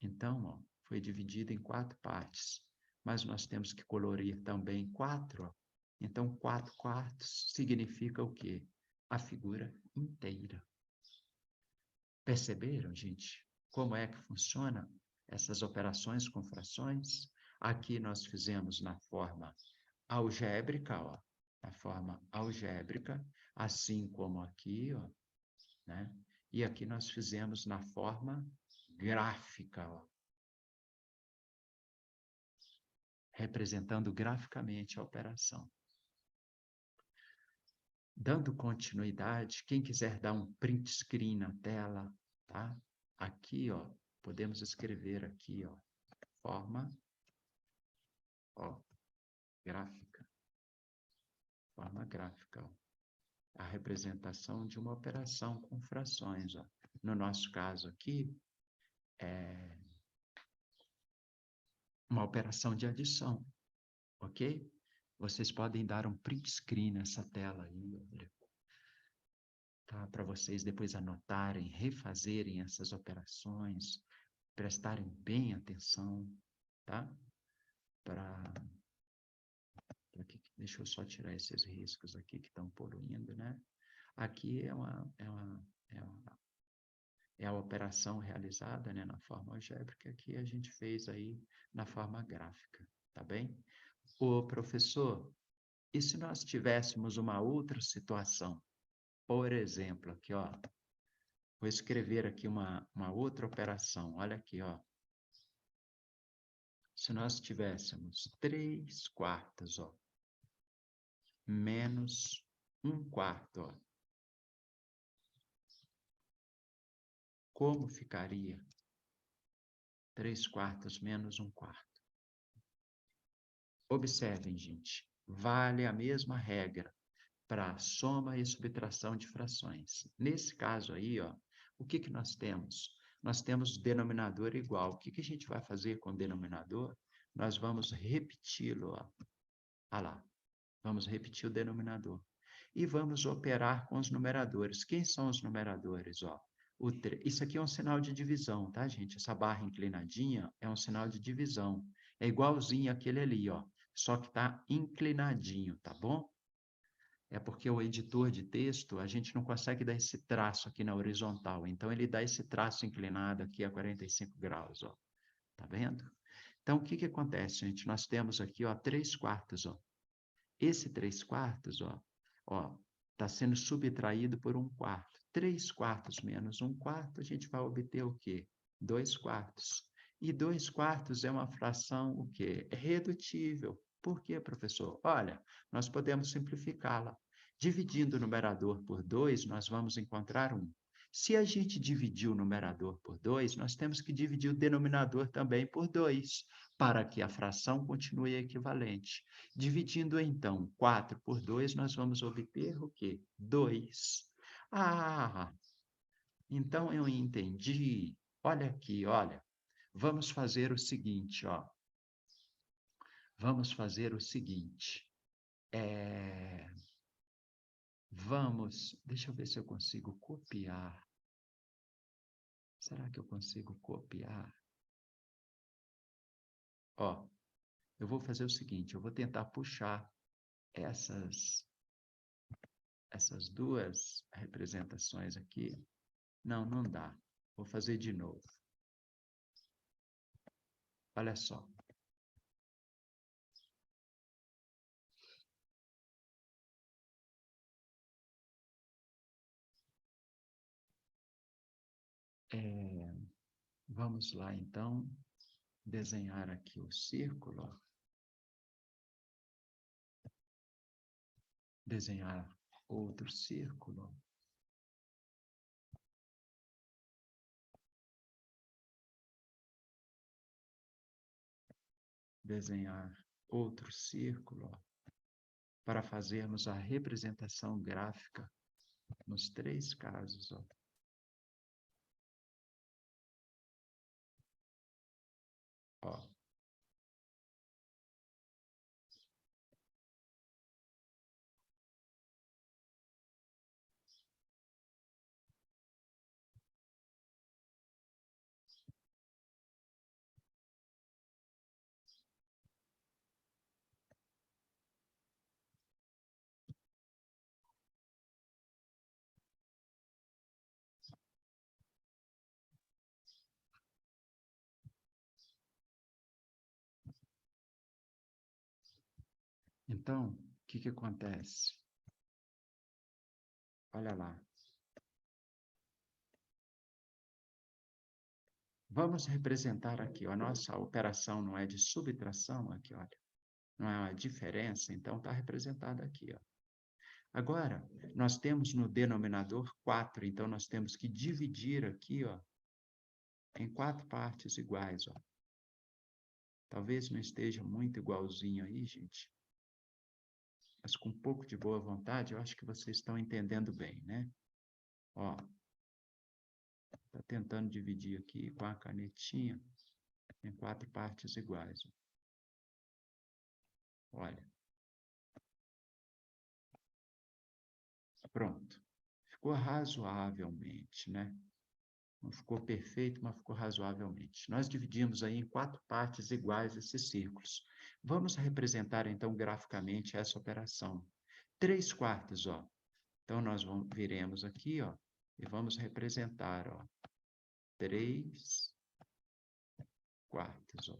Então, ó, foi dividido em 4 partes, mas nós temos que colorir também 4, ó. Então, 4/4 significa o quê? A figura inteira. Perceberam, gente? Como é que funciona essas operações com frações? Aqui nós fizemos na forma algébrica, ó, na forma algébrica, assim como aqui, ó, né? E aqui nós fizemos na forma gráfica, ó, representando graficamente a operação. Dando continuidade, quem quiser dar um print screen na tela, tá? Aqui, ó, podemos escrever aqui, ó, forma, ó, gráfica, forma gráfica, ó, a representação de uma operação com frações, ó. No nosso caso aqui, é uma operação de adição, ok? Vocês podem dar um print screen nessa tela aí, olha, tá? Para vocês depois anotarem, refazerem essas operações, prestarem bem atenção, tá? Para deixa eu só tirar esses riscos aqui que estão poluindo, né? Aqui é a operação realizada, né, na forma algébrica que a gente fez aí na forma gráfica, tá bem? Ô, professor, e se nós tivéssemos uma outra situação? Por exemplo, aqui, ó, vou escrever aqui uma outra operação, olha aqui, ó. Se nós tivéssemos 3/4, ó, menos 1/4, ó, como ficaria 3/4 menos 1/4? Observem, gente, vale a mesma regra para soma e subtração de frações. Nesse caso aí, ó, o que que nós temos? Nós temos denominador igual. O que que a gente vai fazer com o denominador? Nós vamos repeti-lo, ó. Ah lá, vamos repetir o denominador. E vamos operar com os numeradores. Quem são os numeradores, ó? Isso aqui é um sinal de divisão, tá, gente? Essa barra inclinadinha é um sinal de divisão. É igualzinho aquele ali, ó. Só que está inclinadinho, tá bom? É porque o editor de texto, a gente não consegue dar esse traço aqui na horizontal. Então, ele dá esse traço inclinado aqui a 45 graus, ó. Tá vendo? Então, o que que acontece, gente? Nós temos aqui, ó, 3/4, ó. Esse 3/4, ó, está sendo subtraído por 1/4. 3/4 menos 1/4, a gente vai obter o quê? 2/4. E 2/4 é uma fração o quê? É redutível. Por quê, professor? Olha, nós podemos simplificá-la. Dividindo o numerador por 2, nós vamos encontrar 1. Se a gente dividir o numerador por 2, nós temos que dividir o denominador também por 2, para que a fração continue equivalente. Dividindo, então, 4 por 2, nós vamos obter o quê? 2. Ah, então eu entendi. Olha aqui, olha. Vamos fazer o seguinte, ó. Vamos fazer o seguinte. Deixa eu ver se eu consigo copiar. Será que eu consigo copiar? Ó, eu vou fazer o seguinte, eu vou tentar puxar essas duas representações aqui. Não, não dá. Vou fazer de novo. Olha só. Vamos lá, então, desenhar aqui o círculo. Desenhar outro círculo. Desenhar outro círculo, para fazermos a representação gráfica nos 3 casos, ó. Ó. Então, o que que acontece? Olha lá. Vamos representar aqui, ó, a nossa operação não é de subtração, aqui, olha. Não é uma diferença, então está representada aqui, ó. Agora, nós temos no denominador 4, então nós temos que dividir aqui, ó, em 4 partes iguais, ó. Talvez não esteja muito igualzinho aí, gente, mas com um pouco de boa vontade, eu acho que vocês estão entendendo bem, né? Ó, tá tentando dividir aqui com a canetinha em 4 partes iguais. Ó. Olha, pronto. Ficou razoavelmente, né? Não ficou perfeito, mas ficou razoavelmente. Nós dividimos aí em 4 partes iguais esses círculos. Vamos representar, então, graficamente essa operação. 3/4, ó. Então, nós viremos aqui, ó, e vamos representar, ó, 3/4, ó.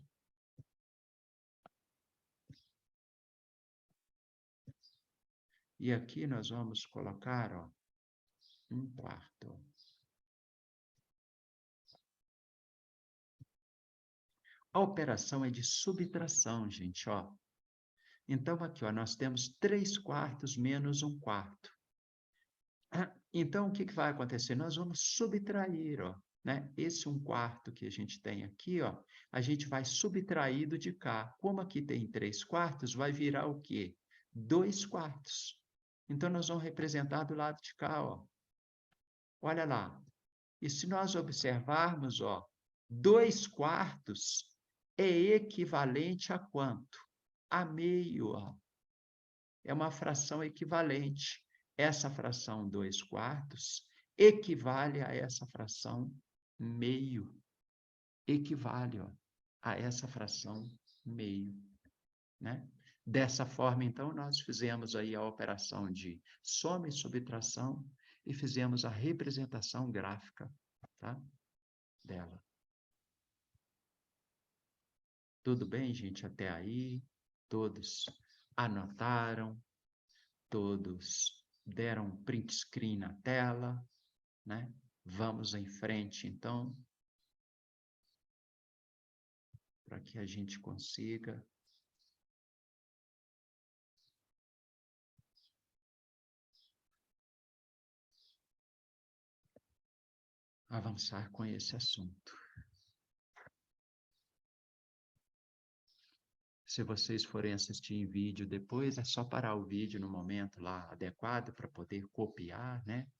E aqui nós vamos colocar, ó, 1/4. A operação é de subtração, gente, ó. Então, aqui, ó, nós temos 3/4 menos 1/4. Então, o que vai acontecer? Nós vamos subtrair, ó, né? Esse 1/4 que a gente tem aqui, ó, a gente vai subtrair do de cá. Como aqui tem 3/4, vai virar o quê? 2/4. Então, nós vamos representar do lado de cá, ó. Olha lá. E se nós observarmos, ó, 2/4 é equivalente a quanto? A meio, ó. É uma fração equivalente. Essa fração 2/4 equivale a essa fração meio. Equivale, ó, a essa fração meio, né? Dessa forma, então, nós fizemos aí a operação de soma e subtração e fizemos a representação gráfica, tá? Dela. Tudo bem, gente? Até aí? Todos anotaram? Todos deram um print screen na tela, né? Vamos em frente, então, para que a gente consiga avançar com esse assunto. Se vocês forem assistir em vídeo depois, é só parar o vídeo no momento lá adequado para poder copiar, né?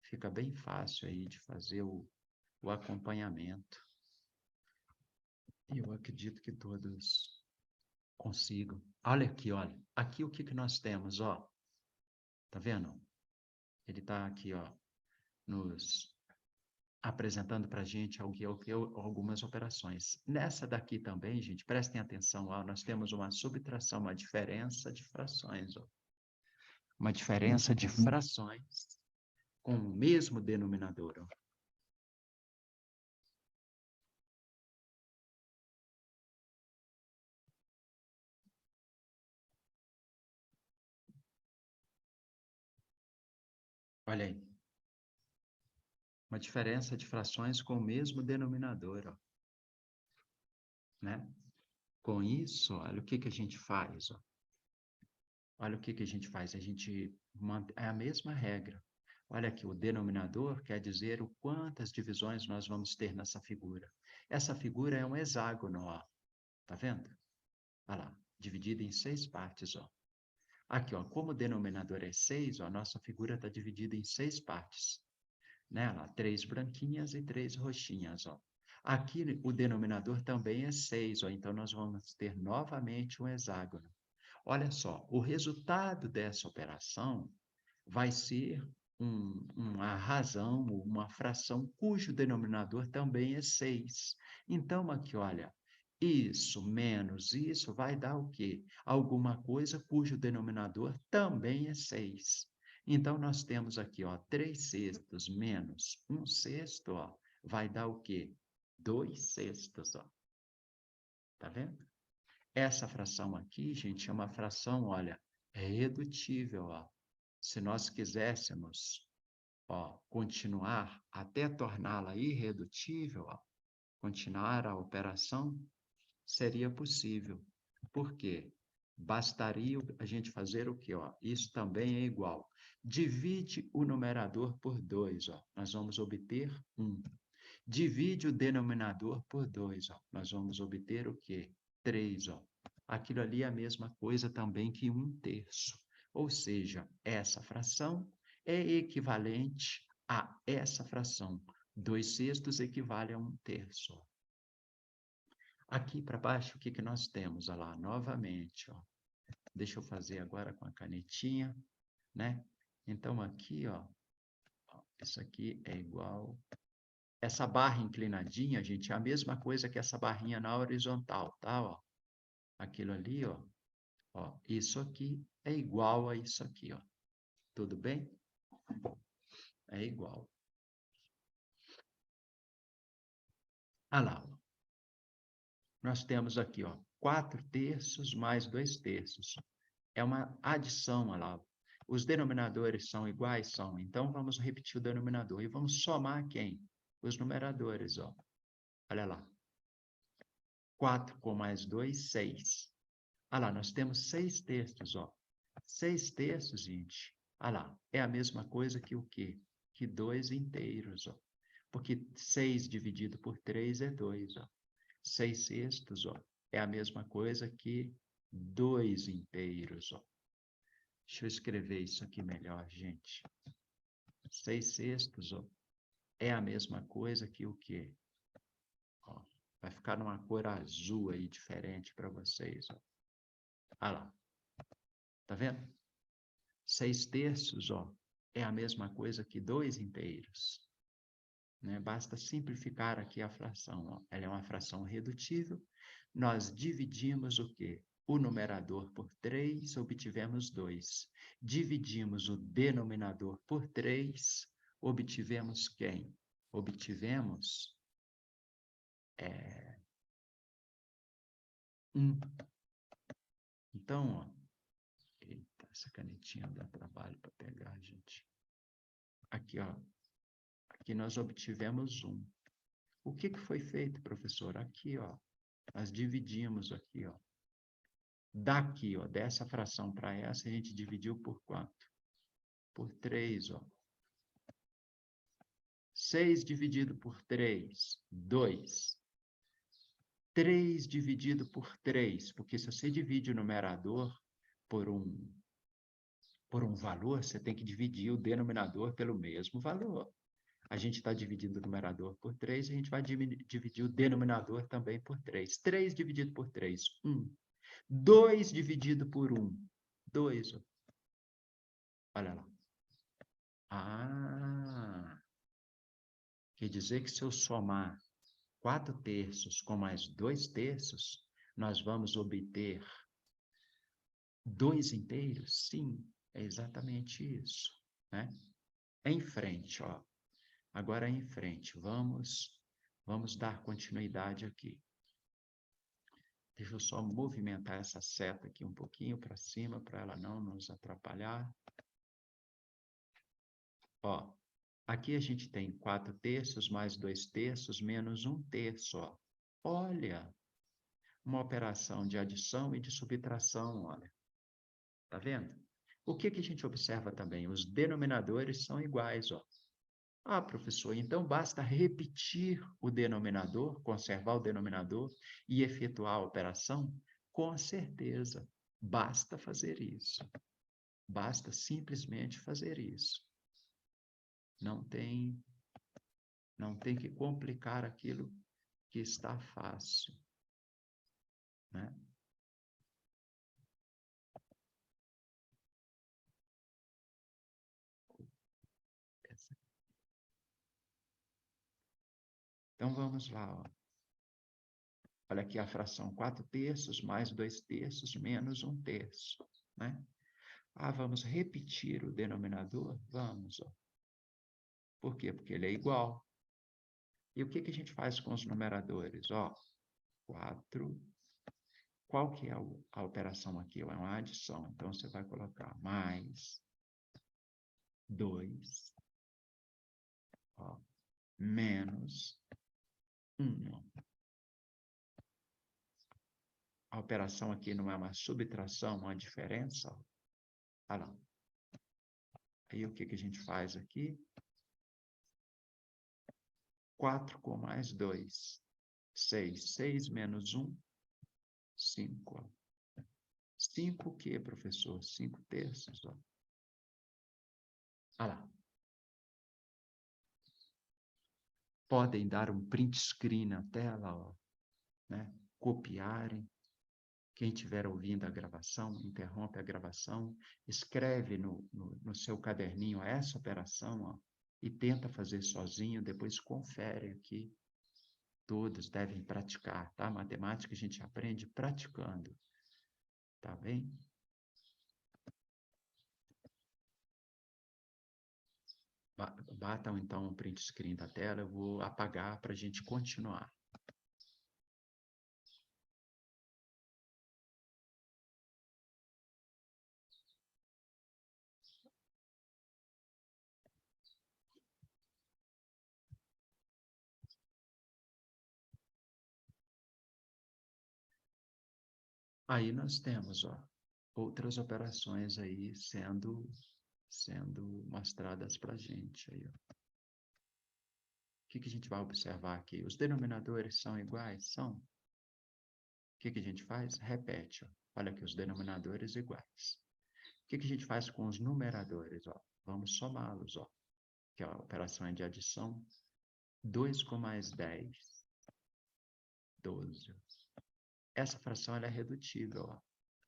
Fica bem fácil aí de fazer o acompanhamento. E eu acredito que todos consigam. Olha aqui, olha. Aqui o que nós temos, ó. Tá vendo? Ele está aqui, ó, nos apresentando para a gente algumas operações. Nessa daqui também, gente, prestem atenção, ó, nós temos uma subtração, uma diferença de frações. Ó. Uma diferença de frações com o mesmo denominador. Ó. Olha aí. Uma diferença de frações com o mesmo denominador. Ó. Né? Com isso, olha o que a gente faz. Ó. Olha o que a gente faz. A gente é a mesma regra. Olha aqui, o denominador quer dizer o quantas divisões nós vamos ter nessa figura. Essa figura é um hexágono, ó. Tá vendo? Olha lá, dividido em 6 partes, ó. Aqui, ó, como o denominador é 6, ó, a nossa figura está dividida em 6 partes. Né? Lá, 3 branquinhas e 3 roxinhas, ó. Aqui o denominador também é 6, ó, então nós vamos ter novamente um hexágono. Olha só, o resultado dessa operação vai ser uma razão, uma fração cujo denominador também é 6. Então, aqui, olha, isso menos isso vai dar o quê? Alguma coisa cujo denominador também é 6. Então, nós temos aqui, ó, 3/6 menos 1/6, ó, vai dar o quê? 2/6, ó. Tá vendo? Essa fração aqui, gente, é uma fração, olha, redutível, ó. Se nós quiséssemos, ó, continuar até torná-la irredutível, ó, continuar a operação, seria possível. Por quê? bastaria a gente fazer o quê? Ó? Isso também é igual. Divide o numerador por 2, ó. Nós vamos obter 1. Divide o denominador por 2, ó. Nós vamos obter o quê? 3, ó. Aquilo ali é a mesma coisa também que 1/3. Ou seja, essa fração é equivalente a essa fração. 2/6 equivale a 1/3. Aqui para baixo, o que que nós temos? Olha lá, novamente, ó. Deixa eu fazer agora com a canetinha, né? Então, aqui, ó, isso aqui é igual... Essa barra inclinadinha, gente, é a mesma coisa que essa barrinha na horizontal, tá? Ó, aquilo ali, ó, isso aqui é igual a isso aqui, ó. Tudo bem? É igual. Olha lá, ó. Nós temos aqui, ó, 4/3 mais 2/3. É uma adição, olha lá. Os denominadores são iguais? São. Então, vamos repetir o denominador. E vamos somar quem? Os numeradores, ó. Olha lá. 4 com mais 2, 6. Olha lá, nós temos 6/3, ó. 6/3, gente. Olha lá, é a mesma coisa que o quê? Que 2/2, ó. Porque 6 dividido por 3 é 2, ó. 6/6, ó, é a mesma coisa que 2/2, ó. Deixa eu escrever isso aqui melhor, gente. 6/6, ó, é a mesma coisa que o quê? Ó, vai ficar numa cor azul aí, diferente para vocês, ó. Olha lá. Tá vendo? 6/3, ó, é a mesma coisa que 2/2. Né? Basta simplificar aqui a fração, ó. Ela é uma fração redutível. Nós dividimos o quê? O numerador por 3, obtivemos 2. Dividimos o denominador por 3, obtivemos quem? Obtivemos 1. Então, ó, eita, essa canetinha dá trabalho para pegar, gente. Aqui, ó, aqui nós obtivemos 1. O que que foi feito, professor? Aqui, ó, nós dividimos aqui, ó. Daqui, ó, dessa fração para essa, a gente dividiu por quanto? Por 3, ó. 6 dividido por 3, 2. 3 dividido por 3, porque se você divide o numerador por um valor, você tem que dividir o denominador pelo mesmo valor. A gente está dividindo o numerador por 3, a gente vai dividir o denominador também por 3. 3 dividido por 3, 1. 2 dividido por 1, 2. Olha lá. Ah, quer dizer que se eu somar 4/3 com mais 2/3, nós vamos obter 2/2? Sim, é exatamente isso, né? Em frente, ó. Agora em frente, vamos dar continuidade aqui. Deixa eu só movimentar essa seta aqui um pouquinho para cima, para ela não nos atrapalhar. Ó, aqui a gente tem 4/3 mais 2/3 menos 1/3, ó. Olha, uma operação de adição e de subtração, olha. Tá vendo? O que que a gente observa também? Os denominadores são iguais, ó. Ah, professor, então basta repetir o denominador, conservar o denominador e efetuar a operação? Com certeza, basta fazer isso. Basta simplesmente fazer isso. Não tem que complicar aquilo que está fácil, né? Então, vamos lá, ó. Olha aqui a fração 4/3 mais 2/3 menos 1/3, né? Ah, vamos repetir o denominador? Vamos, ó. Por quê? Porque ele é igual. E o que que a gente faz com os numeradores? Ó, 4. Qual que é a operação aqui? É uma adição. Então, você vai colocar mais 2, ó, menos 1. A operação aqui não é uma subtração, uma diferença. Ó. Olha lá. Aí o que a gente faz aqui? 4 com mais 2. 6. 6 menos 1, 5. 5 o quê, professor? 5 terços. Ó. Olha lá. Podem dar um print screen na tela, ó, né? Copiarem. Quem estiver ouvindo a gravação, interrompe a gravação, escreve no seu caderninho essa operação, ó, e tenta fazer sozinho, depois confere aqui. Todos devem praticar, tá? Matemática a gente aprende praticando, tá bem? Batam então um print screen da tela, eu vou apagar para a gente continuar. Aí nós temos, ó, outras operações aí sendo mostradas para a gente. Aí, ó. O que a gente vai observar aqui? Os denominadores são iguais? São. O que a gente faz? Repete. Ó. Olha aqui, os denominadores iguais. O que a gente faz com os numeradores? Ó? Vamos somá-los. Ó. Que a operação é de adição. 2 com mais 10, 12. Essa fração ela é redutível. Ó.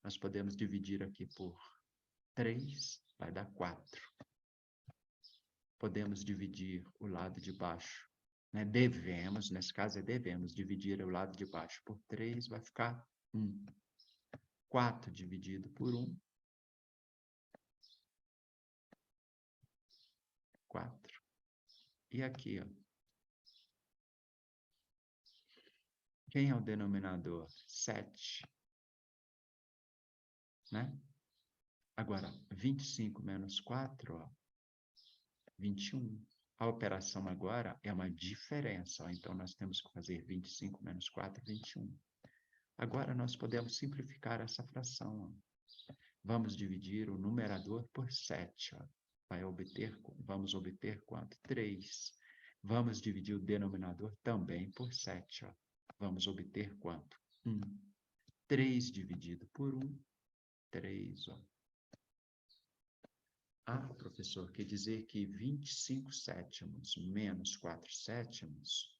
Nós podemos dividir aqui por 3, vai dar 4. Podemos dividir o lado de baixo. Né? Devemos, nesse caso devemos dividir o lado de baixo por 3, vai ficar 1. 4 dividido por 1, 4. E aqui, ó. Quem é o denominador? 7. Né? Agora, 25 menos 4, ó, 21. A operação agora é uma diferença. Ó. Então, nós temos que fazer 25 menos 4, 21. Agora, nós podemos simplificar essa fração. Ó. Vamos dividir o numerador por 7. Ó. Vamos obter quanto? 3. Vamos dividir o denominador também por 7. Ó. Vamos obter quanto? 1. 3 dividido por 1, 3. Ó. Ah, professor, quer dizer que 25 sétimos menos 4 sétimos,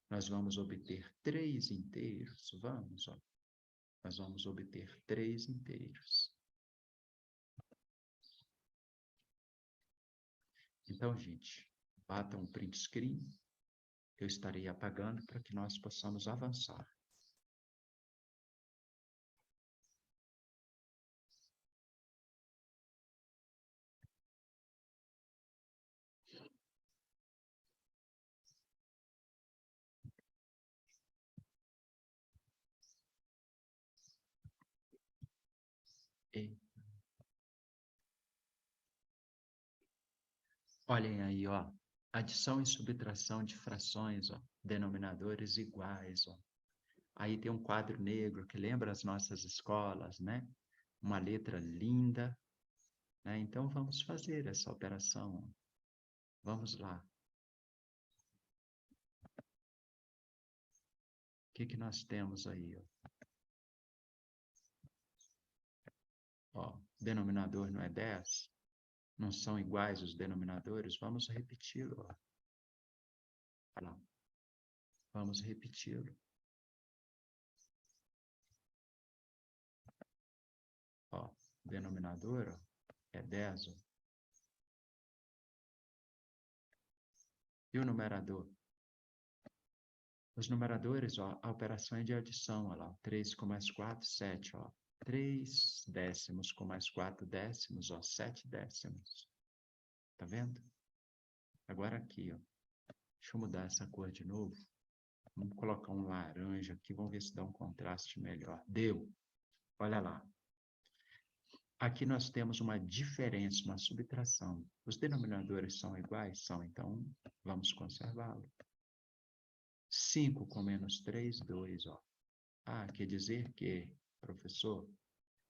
nós vamos obter 3 inteiros? Vamos, ó. Nós vamos obter 3 inteiros. Então, gente, batam um print screen. Eu estarei apagando para que nós possamos avançar. E olhem aí, ó. Adição e subtração de frações, ó. Denominadores iguais, ó. Aí tem um quadro negro que lembra as nossas escolas, né? Uma letra linda, né? Então, vamos fazer essa operação. Vamos lá. O que nós temos aí? Ó, denominador não é 10? Não são iguais os denominadores? Vamos repeti-lo. Olha lá. Vamos repeti-lo. Ó, denominador ó, é 10. Ó. E o numerador? Os numeradores, ó, a operação é de adição. Olha lá. 3 com mais 4, 7. Ó. 3 décimos com mais 4 décimos, ó, 7 décimos. Tá vendo? Agora aqui, ó. Deixa eu mudar essa cor de novo. Vamos colocar um laranja aqui, vamos ver se dá um contraste melhor. Deu. Olha lá. Aqui nós temos uma diferença, uma subtração. Os denominadores são iguais? São, então vamos conservá-lo. 5 com menos 3, 2. Ó. Ah, quer dizer que professor?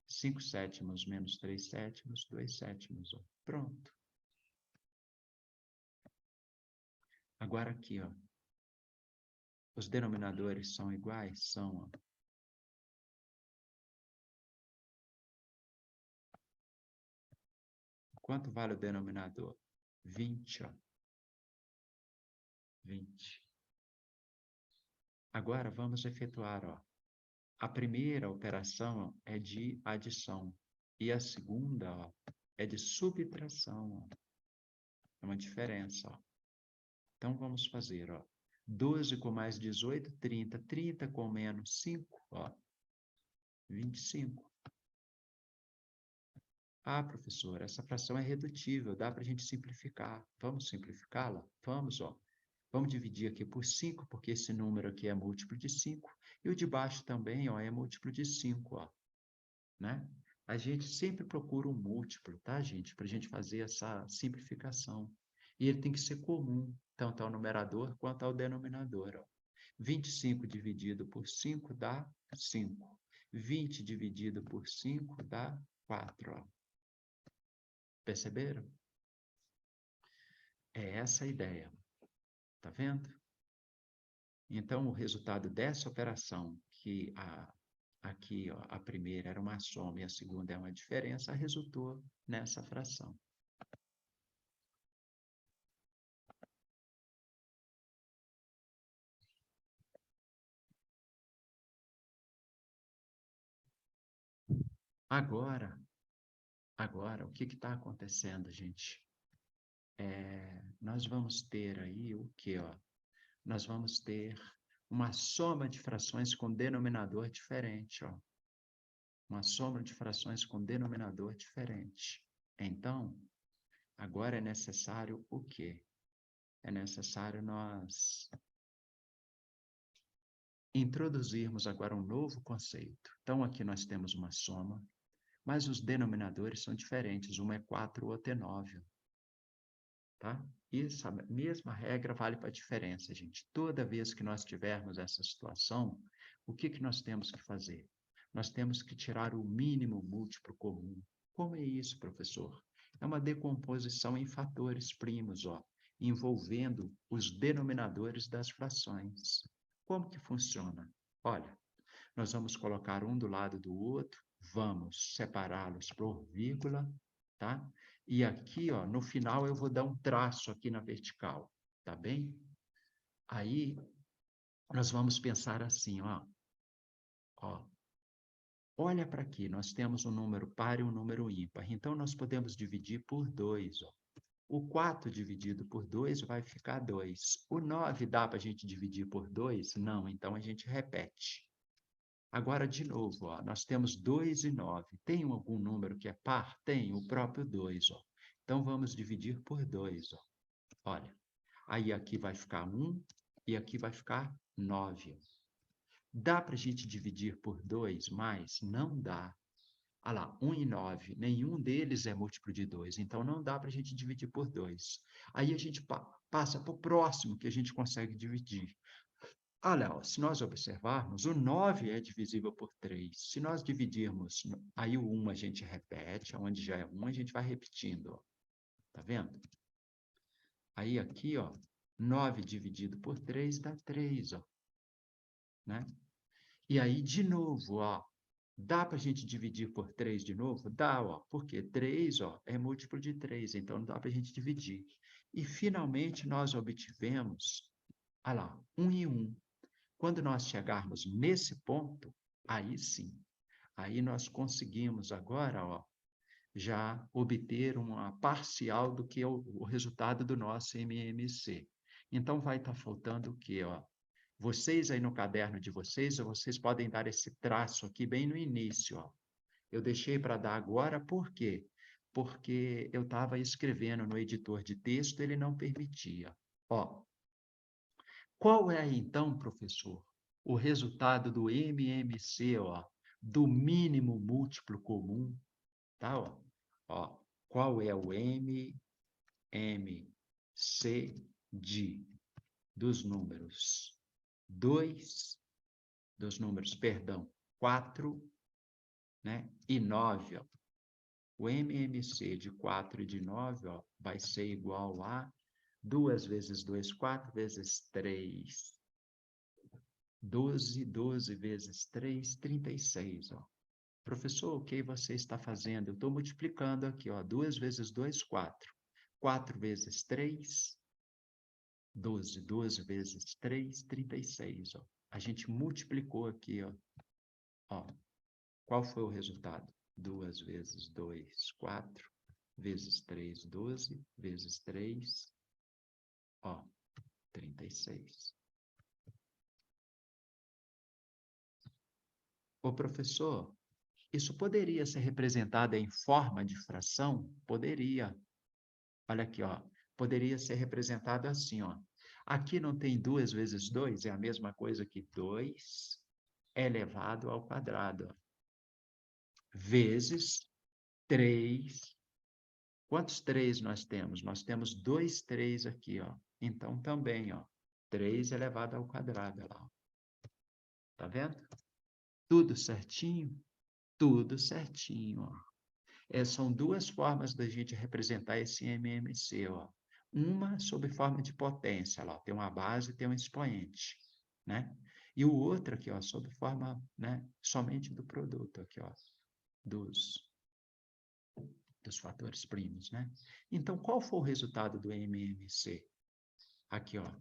5 sétimos menos 3 sétimos, 2 sétimos. Ó. Pronto. Agora aqui, ó. Os denominadores são iguais? São, ó. Quanto vale o denominador? 20, ó. 20. Agora vamos efetuar, ó. A primeira operação é de adição e a segunda, ó, é de subtração, ó. É uma diferença, ó. Então vamos fazer, ó. 12 com mais 18, 30. 30 com menos 5, ó. 25. Ah, professor, essa fração é redutível, dá para a gente simplificar. Vamos simplificá-la? Vamos, ó. Vamos dividir aqui por 5, porque esse número aqui é múltiplo de 5. E o de baixo também, ó, é múltiplo de 5, ó. Né? A gente sempre procura um múltiplo, tá, gente? Para a gente fazer essa simplificação. E ele tem que ser comum, tanto ao numerador quanto ao denominador, ó. 25 dividido por 5 dá 5. 20 dividido por 5 dá 4, ó. Perceberam? É essa a ideia. Tá vendo? Então, o resultado dessa operação, que aqui ó, a primeira era uma soma e a segunda é uma diferença, resultou nessa fração. Agora, o que está acontecendo, gente? Nós vamos ter aí o quê? Ó? Nós vamos ter uma soma de frações com denominador diferente. Ó. Uma soma de frações com denominador diferente. Então, agora é necessário o quê? É necessário nós introduzirmos agora um novo conceito. Então, aqui nós temos uma soma, mas os denominadores são diferentes. Um é 4, o outro é 9. Tá? Isso, a mesma regra vale para a diferença, gente. Toda vez que nós tivermos essa situação, o que nós temos que fazer? Nós temos que tirar o mínimo múltiplo comum. Como é isso, professor? É uma decomposição em fatores primos, ó, envolvendo os denominadores das frações. Como que funciona? Olha, nós vamos colocar um do lado do outro, vamos separá-los por vírgula, tá? E aqui, ó, no final eu vou dar um traço aqui na vertical, tá bem? Aí nós vamos pensar assim, ó. Olha para aqui, nós temos um número par e um número ímpar. Então nós podemos dividir por 2, ó. O 4 dividido por 2 vai ficar 2. O 9 dá para a gente dividir por 2? Não, então a gente repete. Agora, de novo, ó, nós temos 2 e 9. Tem algum número que é par? Tem, o próprio 2. Ó. Então, vamos dividir por 2. Ó. Olha, aí aqui vai ficar 1 e aqui vai ficar 9. Dá para a gente dividir por 2 mais? Não dá. Olha lá, 1 e 9, nenhum deles é múltiplo de 2, então não dá para a gente dividir por 2. Aí a gente passa para o próximo que a gente consegue dividir. Olha, ó, se nós observarmos, o 9 é divisível por 3. Se nós dividirmos, aí o 1 a gente repete, onde já é 1 a gente vai repetindo. Ó. Tá vendo? Aí aqui, ó, 9 dividido por 3 dá 3. Ó. Né? E aí, de novo, ó, dá para a gente dividir por 3 de novo? Dá, ó, porque 3 ó, é múltiplo de 3, então não dá para a gente dividir. E, finalmente, nós obtivemos, olha lá, 1 e 1. Quando nós chegarmos nesse ponto, aí sim, aí nós conseguimos agora, ó, já obter uma parcial do que é o resultado do nosso MMC. Então, vai estar faltando o quê? Ó? Vocês aí no caderno de vocês, vocês podem dar esse traço aqui bem no início. Ó. Eu deixei para dar agora, por quê? Porque eu estava escrevendo no editor de texto, ele não permitia. Ó, qual é, então, professor, o resultado do MMC, ó, do mínimo múltiplo comum? Tá, ó, qual é o MMC dos números 2, dos números, perdão, 4 né? E 9, ó. O MMC de 4 e de 9, ó, vai ser igual a 2 vezes 2, 4 vezes 3, 12, 12 vezes 3, 36, ó. Professor, o que você está fazendo? Eu estou multiplicando aqui, ó, 2 vezes 2, 4. 4 vezes 3, 12. 12 vezes 3, 36, ó. A gente multiplicou aqui, ó. Ó, qual foi o resultado? 2 vezes 2, 4, vezes 3, 12, vezes 3, ó, 36. Ô, professor, isso poderia ser representado em forma de fração? Poderia. Olha aqui, ó. Poderia ser representado assim, ó. Aqui não tem 2 vezes 2, é a mesma coisa que 2 elevado ao quadrado, ó, vezes 3. Quantos 3 nós temos? Nós temos 2 3 aqui, ó. Então, também, ó, 3 elevado ao quadrado, olha lá. Tá vendo? Tudo certinho? Tudo certinho, ó. São duas formas da gente representar esse MMC, ó. Uma sob forma de potência, lá, tem uma base e tem um expoente, né? E o outro aqui, ó, sob forma, né, somente do produto, aqui, ó, dos fatores primos, né? Então, qual foi o resultado do MMC? Aqui, ó,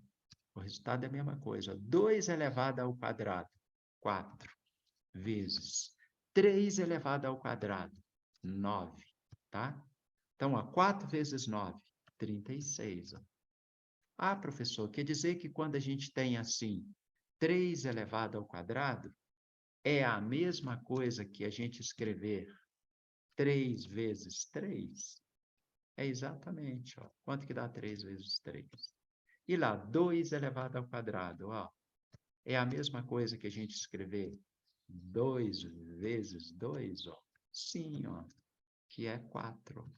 o resultado é a mesma coisa, 2 elevado ao quadrado, 4, vezes 3 elevado ao quadrado, 9, tá? Então, ó, 4 vezes 9, 36. Ó. Ah, professor, quer dizer que quando a gente tem assim, 3 elevado ao quadrado, é a mesma coisa que a gente escrever 3 vezes 3? É exatamente, ó. Quanto que dá 3 vezes 3? E lá, 2 elevado ao quadrado, ó. É a mesma coisa que a gente escrever 2 vezes 2, ó. Sim, ó, que é 4.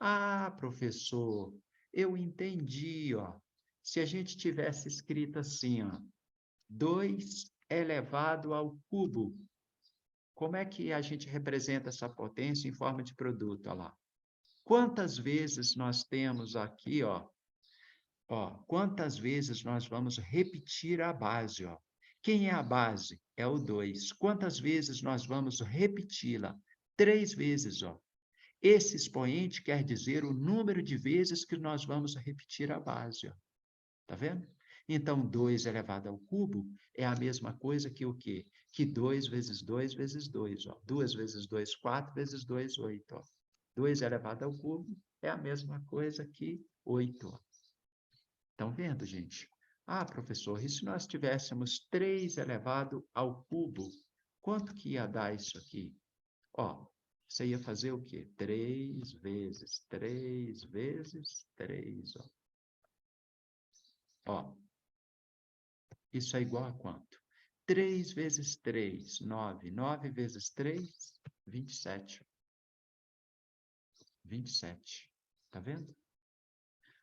Ah, professor, eu entendi, ó. Se a gente tivesse escrito assim, ó, 2 elevado ao cubo, como é que a gente representa essa potência em forma de produto? Olha lá. Quantas vezes nós temos aqui, ó, quantas vezes nós vamos repetir a base, ó? Quem é a base? É o 2. Quantas vezes nós vamos repeti-la? 3 vezes, ó. Esse expoente quer dizer o número de vezes que nós vamos repetir a base, ó. Tá vendo? Então, 2 elevado ao cubo é a mesma coisa que o quê? Que 2 vezes 2 vezes 2, ó. 2 vezes 2, 4 vezes 2, 8, ó. 2 elevado ao cubo é a mesma coisa que 8, ó. Estão vendo, gente? Ah, professor, e se nós tivéssemos 3 elevado ao cubo, quanto que ia dar isso aqui? Ó, você ia fazer o quê? 3 vezes 3 vezes 3, ó. Ó, isso é igual a quanto? 3 vezes 3, 9. 9 vezes 3, 27. 27. Tá vendo?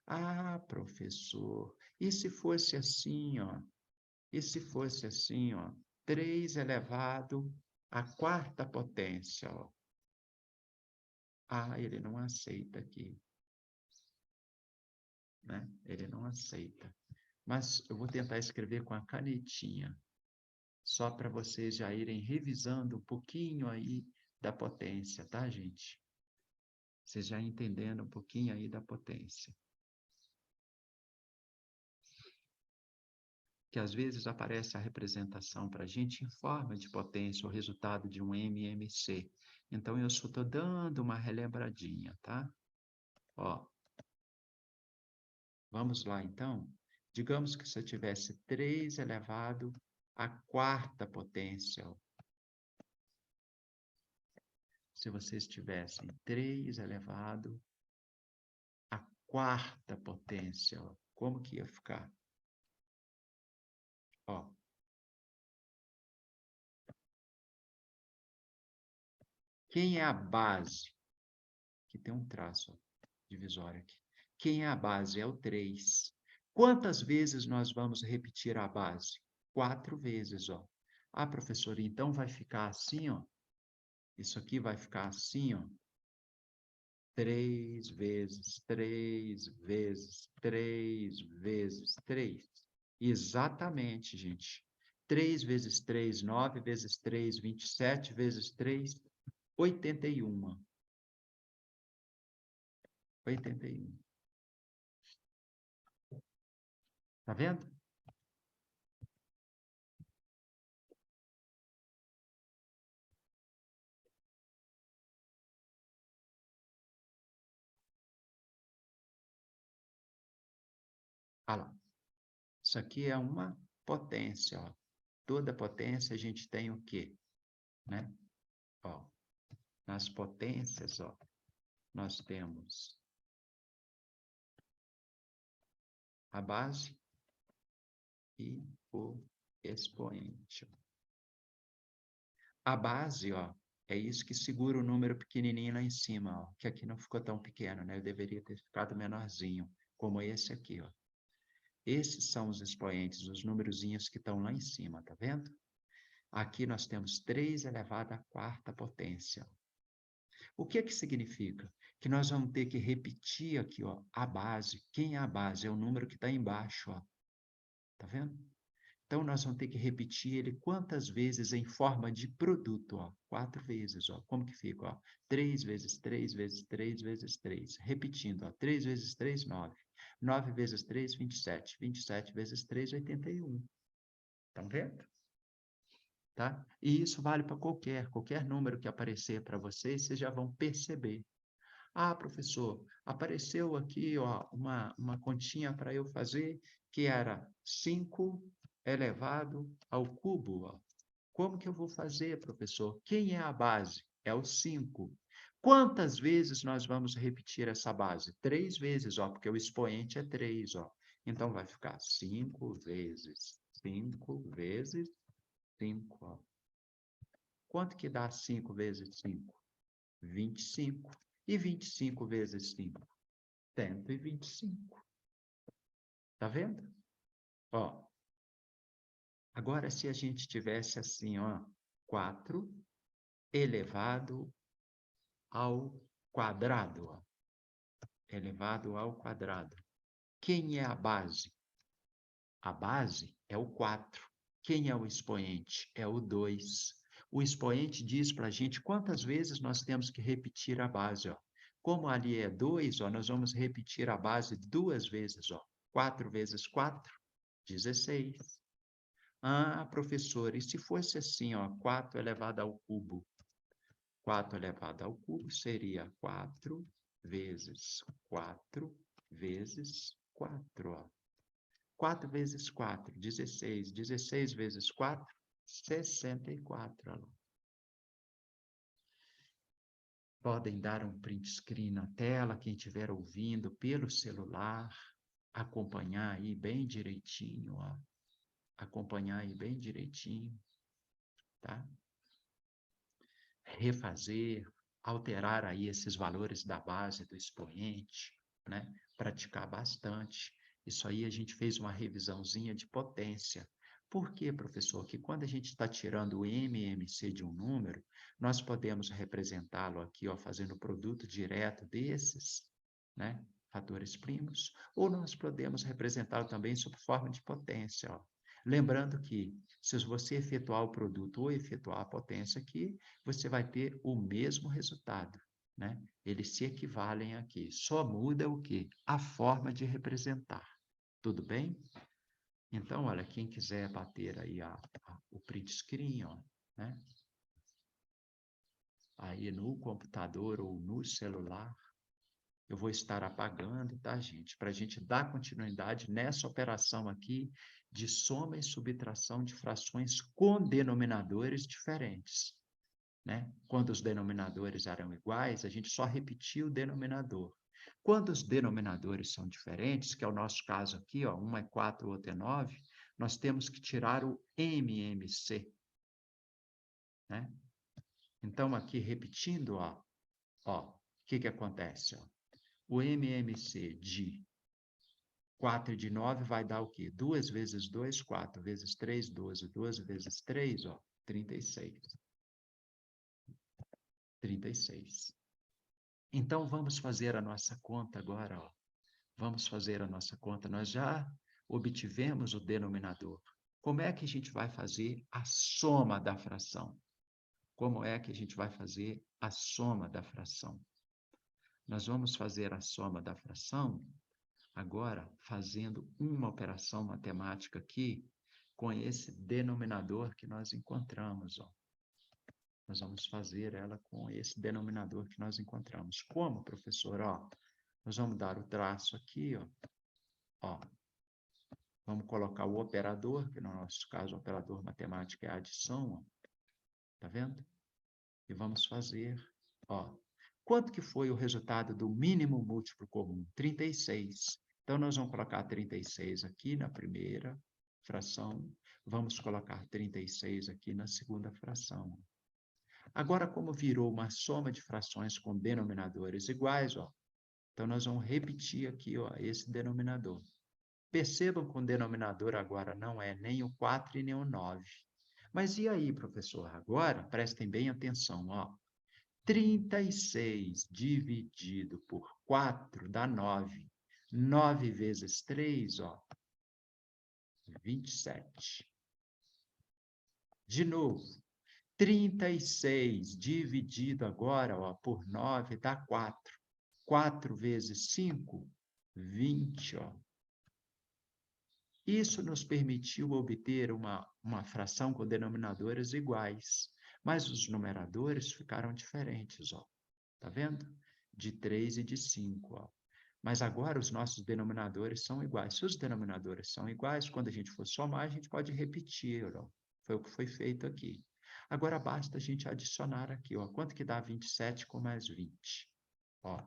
Ah, professor, e se fosse assim, ó? E se fosse assim, ó? 3 elevado à quarta potência, ó. Ah, ele não aceita aqui, né? Ele não aceita. Mas eu vou tentar escrever com a canetinha, só para vocês já irem revisando um pouquinho aí da potência, tá, gente? Vocês já entendendo um pouquinho aí da potência. Que às vezes aparece a representação para a gente em forma de potência, o resultado de um MMC. Então, eu só estou dando uma relembradinha, tá? Ó, vamos lá, então? Digamos que se eu tivesse 3 elevado à quarta potência. Ó. Se vocês tivessem 3 elevado à quarta potência, ó, como que ia ficar? Ó, quem é a base? Aqui tem um traço ó, divisório aqui. Quem é a base? É o 3. Quantas vezes nós vamos repetir a base? 4 vezes, ó. Ah, professor, então vai ficar assim, ó. Isso aqui vai ficar assim, ó. 3 vezes 3 vezes 3 vezes 3. Exatamente, gente. 3 vezes 3, 9 vezes 3, 27 vezes 3, 81. 81. Tá vendo? Olha lá. Isso aqui é uma potência, ó. Toda potência a gente tem o quê? Né? Ó, nas potências, ó, nós temos a base e o expoente. A base, ó, é isso que segura o número pequenininho lá em cima, ó, que aqui não ficou tão pequeno, né? Eu deveria ter ficado menorzinho, como esse aqui, ó. Esses são os expoentes, os numerozinhos que estão lá em cima, tá vendo? Aqui nós temos 3 elevado à quarta potência. O que significa? Que nós vamos ter que repetir aqui, ó, a base. Quem é a base? É o número que está embaixo, ó. Tá vendo? Então, nós vamos ter que repetir ele quantas vezes em forma de produto, ó? 4 vezes, ó. Como que fica, ó? 3 vezes 3 vezes 3 vezes 3. Repetindo, ó. 3 vezes 3, 9. 9 vezes 3, 27. 27 vezes 3, 81. Estão vendo? Tá? E isso vale para qualquer número que aparecer para vocês, vocês já vão perceber. Ah, professor, apareceu aqui ó, uma continha para eu fazer que era 5 elevado ao cubo. Ó. Como que eu vou fazer, professor? Quem é a base? É o 5. Quantas vezes nós vamos repetir essa base? 3 vezes, ó, porque o expoente é 3. Ó. Então, vai ficar 5 vezes 5 vezes 5. Ó. Quanto que dá 5 vezes 5? 25. E 25 vezes 5? 125. Tá vendo? Ó, agora se a gente tivesse assim, ó, 4 elevado ao quadrado, ó, elevado ao quadrado. Quem é a base? A base é o 4. Quem é o expoente? É o 2. O expoente diz para a gente quantas vezes nós temos que repetir a base, ó. Como ali é 2, ó, nós vamos repetir a base 2 vezes, ó. 4 vezes 4, 16. Ah, professor, e se fosse assim, ó, 4 elevado ao cubo? 4 elevado ao cubo seria 4 vezes 4 vezes 4, ó. 4 vezes 4, 16. 16 vezes 4, 64, aluno. Podem dar um print screen na tela, quem estiver ouvindo pelo celular, acompanhar aí bem direitinho, ó. Acompanhar aí bem direitinho, tá? Refazer, alterar aí esses valores da base do expoente, né? Praticar bastante. Isso aí a gente fez uma revisãozinha de potência. Por quê, professor? Que quando a gente está tirando o MMC de um número, nós podemos representá-lo aqui, ó, fazendo o produto direto desses, né? Fatores primos, ou nós podemos representá-lo também sob forma de potência, ó. Lembrando que, se você efetuar o produto ou efetuar a potência aqui, você vai ter o mesmo resultado, né? Eles se equivalem aqui. Só muda o quê? A forma de representar. Tudo bem? Então, olha, quem quiser bater aí o print screen, ó, né? Aí no computador ou no celular, eu vou estar apagando, tá, gente? Para a gente dar continuidade nessa operação aqui de soma e subtração de frações com denominadores diferentes. Né? Quando os denominadores eram iguais, a gente só repetia o denominador. Quando os denominadores são diferentes, que é o nosso caso aqui, ó, um é 4, o outro é 9, nós temos que tirar o MMC. Né? Então, aqui repetindo, ó, o que acontece? Ó? O MMC de 4 e de 9 vai dar o quê? 2 vezes 2, 4 vezes 3, 12. 12 vezes 3, ó, 36. 36. Então, vamos fazer a nossa conta agora, ó. Vamos fazer a nossa conta. Nós já obtivemos o denominador. Como é que a gente vai fazer a soma da fração? Como é que a gente vai fazer a soma da fração? Nós vamos fazer a soma da fração agora fazendo uma operação matemática aqui com esse denominador que nós encontramos, ó. Nós vamos fazer ela com esse denominador que nós encontramos. Como, professor? Ó, nós vamos dar o traço aqui, ó. Ó, vamos colocar o operador, que no nosso caso o operador matemático é a adição, ó. Tá vendo? E vamos fazer, ó. Quanto que foi o resultado do mínimo múltiplo comum? 36. Então, nós vamos colocar 36 aqui na primeira fração, vamos colocar 36 aqui na segunda fração. Agora, como virou uma soma de frações com denominadores iguais, ó, então nós vamos repetir aqui, ó, esse denominador. Percebam que o denominador agora não é nem o 4 e nem o 9. Mas e aí, professor? Agora, prestem bem atenção, ó. 36 dividido por 4 dá 9. 9 vezes 3, ó, 27. De novo, 36 dividido agora, ó, por 9 dá 4. 4 vezes 5, 20, ó. Isso nos permitiu obter uma fração com denominadores iguais, mas os numeradores ficaram diferentes, ó. Tá vendo? De 3 e de 5, ó. Mas agora os nossos denominadores são iguais. Se os denominadores são iguais, quando a gente for somar, a gente pode repetir, ó. Foi o que foi feito aqui. Agora basta a gente adicionar aqui, ó. Quanto que dá 27 com mais 20? Ó,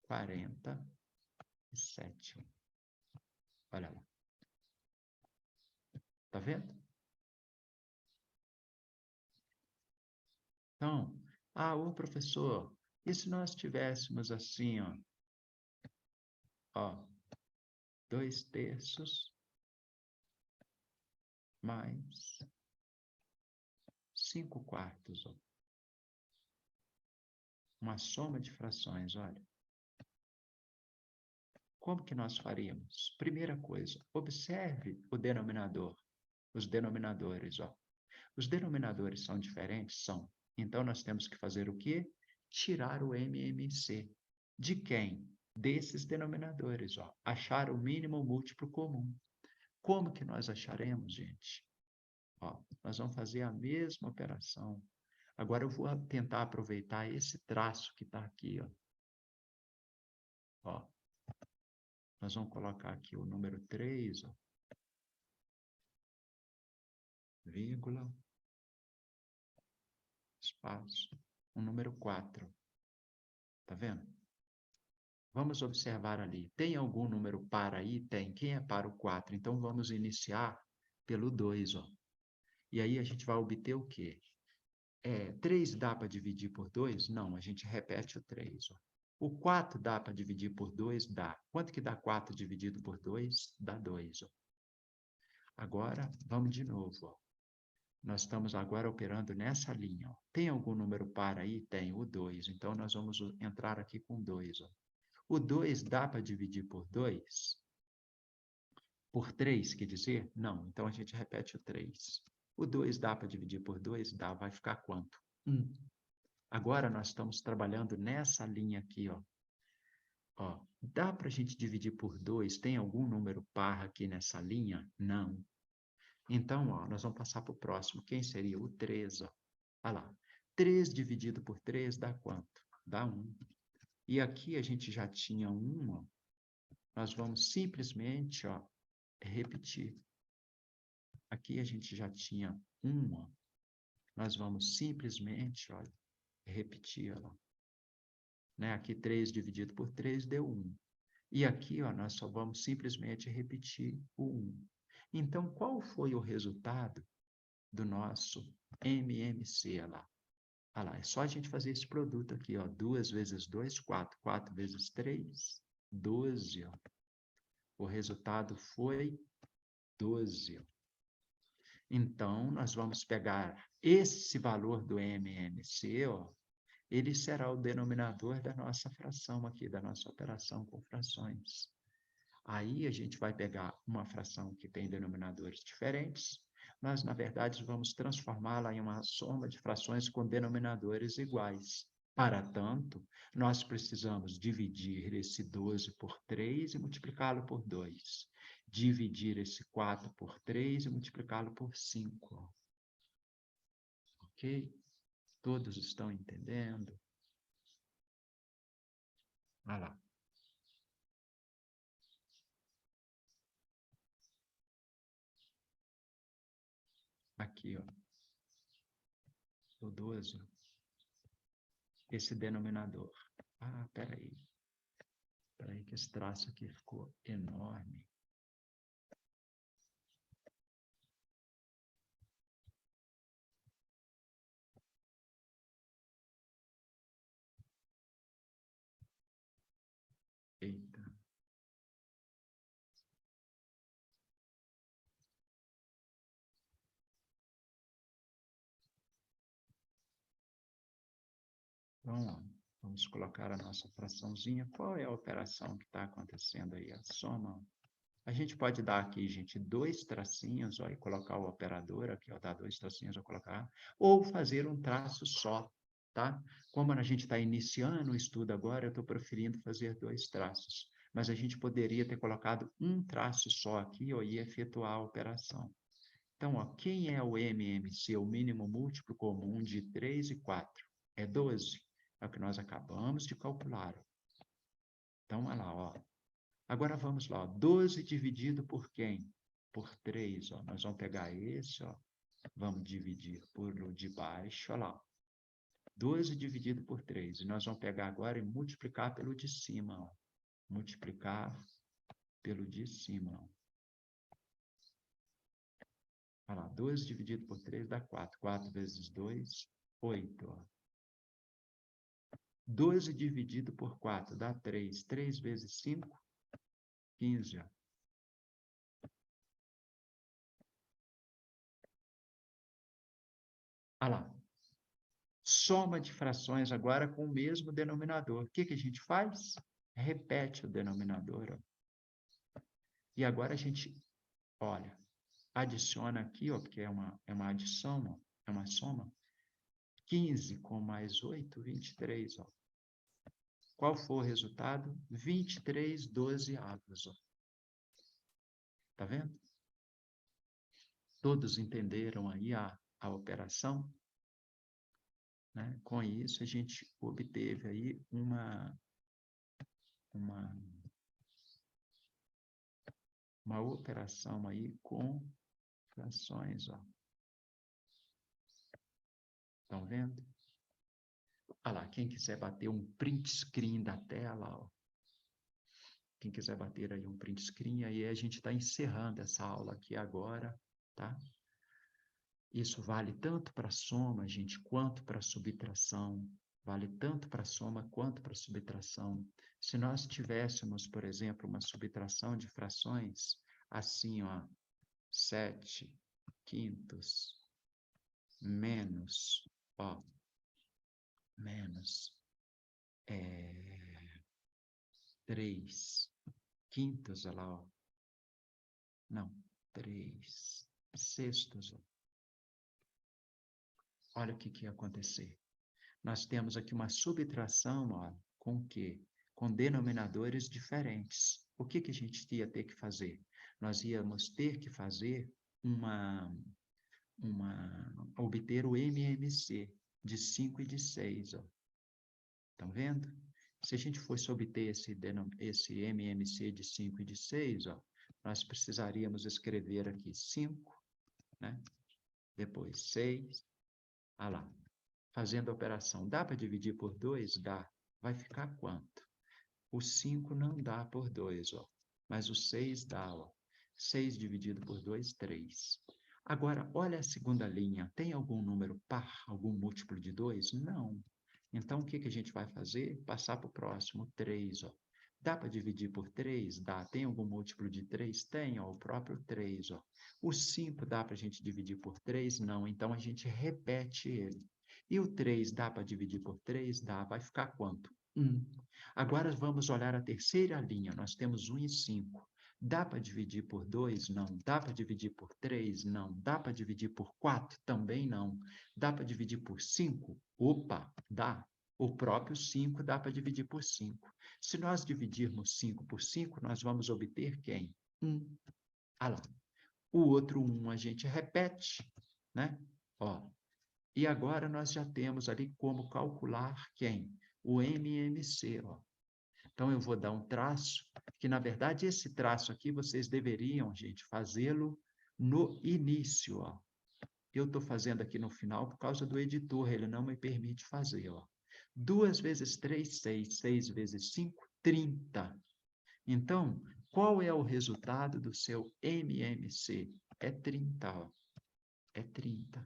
47. Olha lá. Tá vendo? Então, ô professor, e se nós tivéssemos assim, ó, 2/3 mais 5/4, ó. Uma soma de frações, olha. Como que nós faríamos? Primeira coisa, observe o denominador, os denominadores, ó. Os denominadores são diferentes? São. Então, nós temos que fazer o quê? Tirar o MMC. De quem? Desses denominadores, ó. Achar o mínimo múltiplo comum. Como que nós acharemos, gente? Ó, nós vamos fazer a mesma operação. Agora eu vou tentar aproveitar esse traço que está aqui, ó. Ó, nós vamos colocar aqui o número 3, ó. Vírgula, espaço, o número 4. Tá vendo? Vamos observar ali. Tem algum número par aí? Tem. Quem é par o 4? Então, vamos iniciar pelo 2, ó. E aí, a gente vai obter o quê? 3 dá para dividir por 2? Não, a gente repete o 3, ó. O 4 dá para dividir por 2? Dá. Quanto que dá 4 dividido por 2? Dá 2, ó. Agora, vamos de novo, ó. Nós estamos agora operando nessa linha, ó. Tem algum número par aí? Tem, o 2. Então, nós vamos entrar aqui com 2, ó. O 2 dá para dividir por 2? Por 3, quer dizer? Não. Então, a gente repete o 3. O 2 dá para dividir por 2? Dá. Vai ficar quanto? 1. Agora, nós estamos trabalhando nessa linha aqui, ó. Ó, dá para a gente dividir por 2? Tem algum número par aqui nessa linha? Não. Então, ó, nós vamos passar para o próximo. Quem seria? O 3, ó. Olha lá. 3 dividido por 3 dá quanto? Dá 1. E aqui a gente já tinha 1, ó. Nós vamos simplesmente, ó, repetir. Aqui a gente já tinha 1, ó. Nós vamos simplesmente, olha, repetir, ó. Né? Aqui 3 dividido por 3 deu 1. E aqui, ó, nós só vamos simplesmente repetir o 1. Então, qual foi o resultado do nosso MMC lá? Olha lá, é só a gente fazer esse produto aqui, ó. 2 vezes 2, 4. 4 vezes 3, 12, ó. O resultado foi 12. Então, nós vamos pegar esse valor do MMC, ó, ele será o denominador da nossa fração aqui, da nossa operação com frações. Aí a gente vai pegar uma fração que tem denominadores diferentes, nós, na verdade, vamos transformá-la em uma soma de frações com denominadores iguais. Para tanto, nós precisamos dividir esse 12 por 3 e multiplicá-lo por 2. Dividir esse 4 por 3 e multiplicá-lo por 5. Ok? Todos estão entendendo? Olha lá. Aqui, ó. O 12. Esse denominador. Ah, peraí. Peraí que esse traço aqui ficou enorme. Eita. Então, vamos colocar a nossa fraçãozinha. Qual é a operação que está acontecendo aí? A soma. A gente pode dar aqui, gente, 2 tracinhos, ó, e colocar o operador aqui, ó, dar 2 tracinhos, vou colocar, ou fazer um traço só, tá? Como a gente está iniciando o estudo agora, eu estou preferindo fazer 2 traços. Mas a gente poderia ter colocado um traço só aqui, ó, e efetuar a operação. Então, ó, quem é o MMC, o mínimo múltiplo comum de 3 e 4? É 12. É o que nós acabamos de calcular. Então, olha lá, ó. Agora vamos lá, ó. 12 dividido por quem? Por 3, ó. Nós vamos pegar esse, ó. Vamos dividir por o de baixo, olha lá. 12 dividido por 3. E nós vamos pegar agora e multiplicar pelo de cima, ó. Multiplicar pelo de cima, ó. Olha lá, 12 dividido por 3 dá 4. 4 vezes 2, 8, ó. 12 dividido por 4 dá 3. 3 vezes 5, 15. Ó. Olha lá. Soma de frações agora com o mesmo denominador. O que que a gente faz? Repete o denominador. Ó. E agora a gente, olha, adiciona aqui, ó, porque é uma adição, ó, é uma soma. 15 com mais 8, 23. Ó. Qual foi o resultado? 23 dozeavos. Ó. Tá vendo? Todos entenderam aí a operação? Né? Com isso, a gente obteve aí uma operação aí com frações. Ó. Estão vendo? Olha lá, quem quiser bater um print screen da tela, ó. Quem quiser bater aí um print screen, aí a gente está encerrando essa aula aqui agora, tá? Isso vale tanto para soma, gente, quanto para subtração. Vale tanto para soma quanto para subtração. Se nós tivéssemos, por exemplo, uma subtração de frações, assim, ó, 7 quintos menos, ó, menos 3 quintos, olha lá, ó. Não, 3 sextos, ó. Olha o que ia acontecer. Nós temos aqui uma subtração, ó, com o quê? Com denominadores diferentes. O que a gente ia ter que fazer? Nós íamos ter que fazer obter o MMC de 5 e de 6. Estão vendo? Se a gente fosse obter esse MMC de 5 e de 6, ó, nós precisaríamos escrever aqui 5, né? Depois 6, ah lá, fazendo a operação. Dá para dividir por 2? Dá. Vai ficar quanto? O 5 não dá por 2, ó, mas o 6 dá. Ó. 6 dividido por 2, 3. Agora, olha a segunda linha. Tem algum número par, algum múltiplo de 2? Não. Então, o que a gente vai fazer? Passar para o próximo, 3. Ó. Dá para dividir por 3? Dá. Tem algum múltiplo de 3? Tem, ó, o próprio 3. Ó. O 5 dá para a gente dividir por 3? Não. Então, a gente repete ele. E o 3 dá para dividir por 3? Dá. Vai ficar quanto? 1. Agora vamos olhar a terceira linha. Nós temos 1 e 5. Dá para dividir por 2? Não. Dá para dividir por 3? Não. Dá para dividir por 4? Também não. Dá para dividir por 5? Opa, dá. O próprio 5 dá para dividir por 5. Se nós dividirmos 5 por 5, nós vamos obter quem? 1. Ah lá. O outro 1 a gente repete, né? Ó. E agora nós já temos ali como calcular quem? O MMC, ó. Então, eu vou dar um traço, que, na verdade, esse traço aqui, vocês deveriam, gente, fazê-lo no início, ó. Eu estou fazendo aqui no final por causa do editor, ele não me permite fazer, ó. 2 vezes 3, 6. 6 vezes 5, 30. Então, qual é o resultado do seu MMC? É 30, ó. É 30.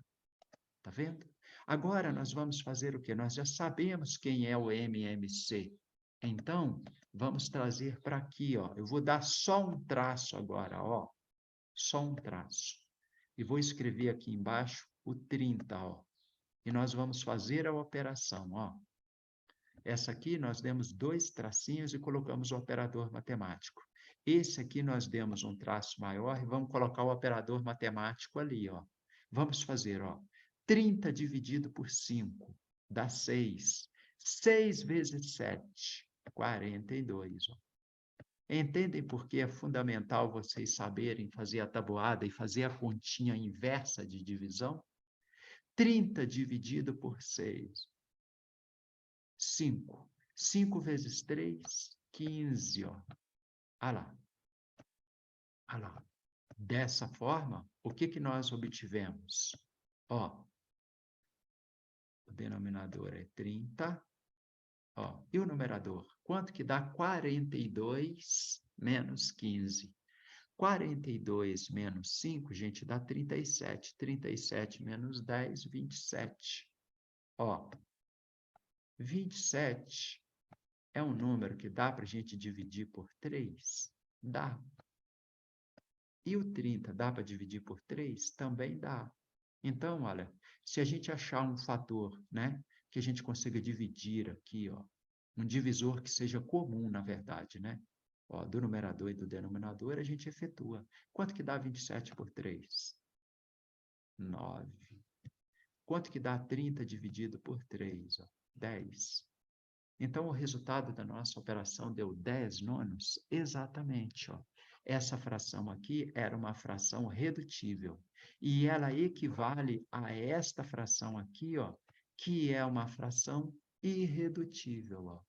Tá vendo? Agora, nós vamos fazer o quê? Nós já sabemos quem é o MMC. Então, vamos trazer para aqui, ó. Eu vou dar só um traço agora, ó. Só um traço. E vou escrever aqui embaixo o 30, ó. E nós vamos fazer a operação, ó. Essa aqui nós demos 2 tracinhos e colocamos o operador matemático. Esse aqui nós demos um traço maior e vamos colocar o operador matemático ali, ó. Vamos fazer, ó. 30 dividido por 5 dá 6. 6 vezes 7, 42. Ó. Entendem por que é fundamental vocês saberem fazer a tabuada e fazer a continha inversa de divisão? 30 dividido por 6. 5. 5 vezes 3, 15. Ó. Ah lá. Ah lá. Dessa forma, o que nós obtivemos? Ó, o denominador é 30. Ó, e o numerador? Quanto que dá 42 menos 15? 42 menos 5, gente, dá 37. 37 menos 10, 27. Ó, 27 é um número que dá para a gente dividir por 3? Dá. E o 30 dá para dividir por 3? Também dá. Então, olha, se a gente achar um fator, né, que a gente consiga dividir aqui, ó, um divisor que seja comum, na verdade, né? Ó, do numerador e do denominador, a gente efetua. Quanto que dá 27 por 3? 9. Quanto que dá 30 dividido por 3? Ó, 10. Então, o resultado da nossa operação deu 10 nonos? Exatamente. Ó. Essa fração aqui era uma fração redutível. E ela equivale a esta fração aqui, ó, que é uma fração irredutível. Ó,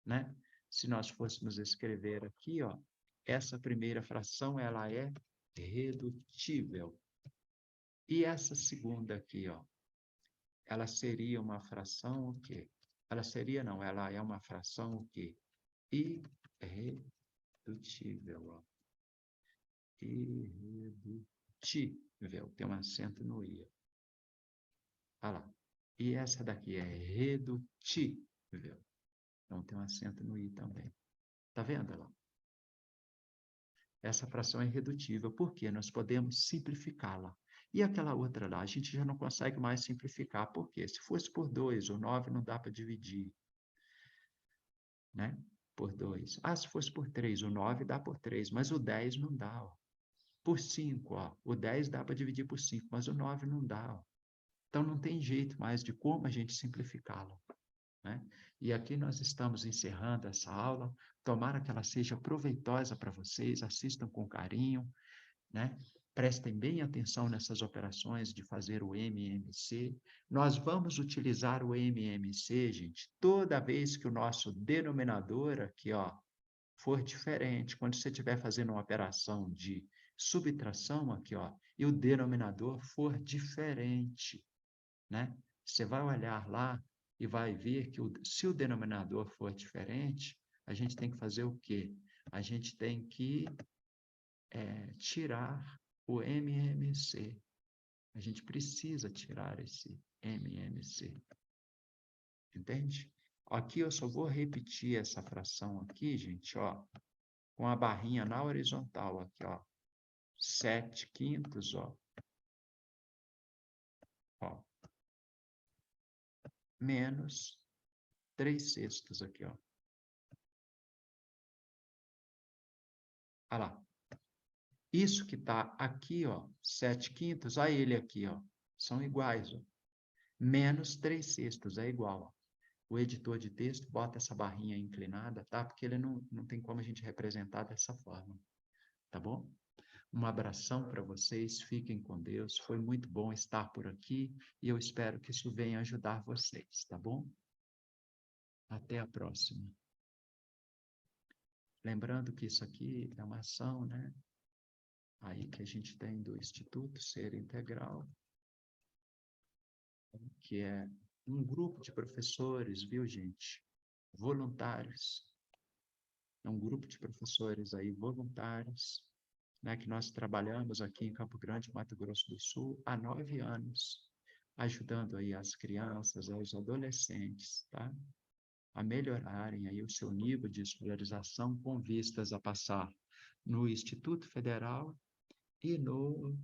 né? Se nós fôssemos escrever aqui, ó, essa primeira fração ela é redutível. E essa segunda aqui, ó, ela seria uma fração o quê? Ela seria, não, ela é uma fração o quê? Irredutível. Ó. Irredutível. Tem um acento no i. Olha lá. E essa daqui é redutível. Então, tem um acento no i também. Tá vendo? Olha lá. Essa fração é irredutível, porque nós podemos simplificá-la. E aquela outra lá, a gente já não consegue mais simplificar. Por quê? Se fosse por 2, o 9 não dá para dividir. Né? Por 2. Ah, se fosse por 3, o 9 dá por 3, mas o 10 não dá. Ó. Por 5, ó, o 10 dá para dividir por 5, mas o 9 não dá. Ó. Então, não tem jeito mais de como a gente simplificá-lo. Né? E aqui nós estamos encerrando essa aula. Tomara que ela seja proveitosa para vocês, assistam com carinho, né? Prestem bem atenção nessas operações de fazer o MMC. Nós vamos utilizar o MMC, gente, toda vez que o nosso denominador aqui, ó, for diferente. Quando você estiver fazendo uma operação de subtração aqui, ó, e o denominador for diferente, né? Você vai olhar lá e vai ver que se o denominador for diferente, a gente tem que fazer o quê? A gente tem que tirar o MMC. A gente precisa tirar esse MMC. Entende? Aqui eu só vou repetir essa fração aqui, gente, ó, com a barrinha na horizontal aqui, ó. 7/5, ó. Ó. menos 3/6 aqui, ó. Olha lá. Isso que está aqui, ó, 7/5, olha ele aqui, ó, são iguais, ó. Menos 3/6 é igual, ó. O editor de texto bota essa barrinha inclinada, tá? Porque ele não tem como a gente representar dessa forma, tá bom? Um abração para vocês, fiquem com Deus. Foi muito bom estar por aqui e eu espero que isso venha ajudar vocês, tá bom? Até a próxima. Lembrando que isso aqui é uma ação, né? Aí que a gente tem do Instituto Ser Integral, que é um grupo de professores, viu, gente? Voluntários. É um grupo de professores aí voluntários, né, que nós trabalhamos aqui em Campo Grande, Mato Grosso do Sul, há 9 anos, ajudando aí as crianças, os adolescentes, tá? A melhorarem aí o seu nível de escolarização com vistas a passar no Instituto Federal e nos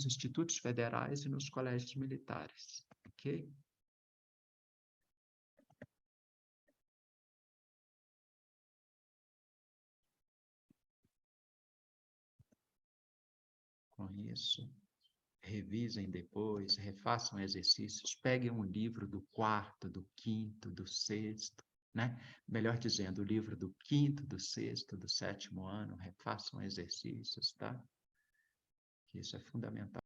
institutos federais e nos colégios militares, ok? Com isso, revisem depois, refaçam exercícios, peguem um livro do 4º, do 5º, do 6º, né? Melhor dizendo, o livro do 5º, do 6º, do 7º ano, refaçam exercícios, tá? Que isso é fundamental.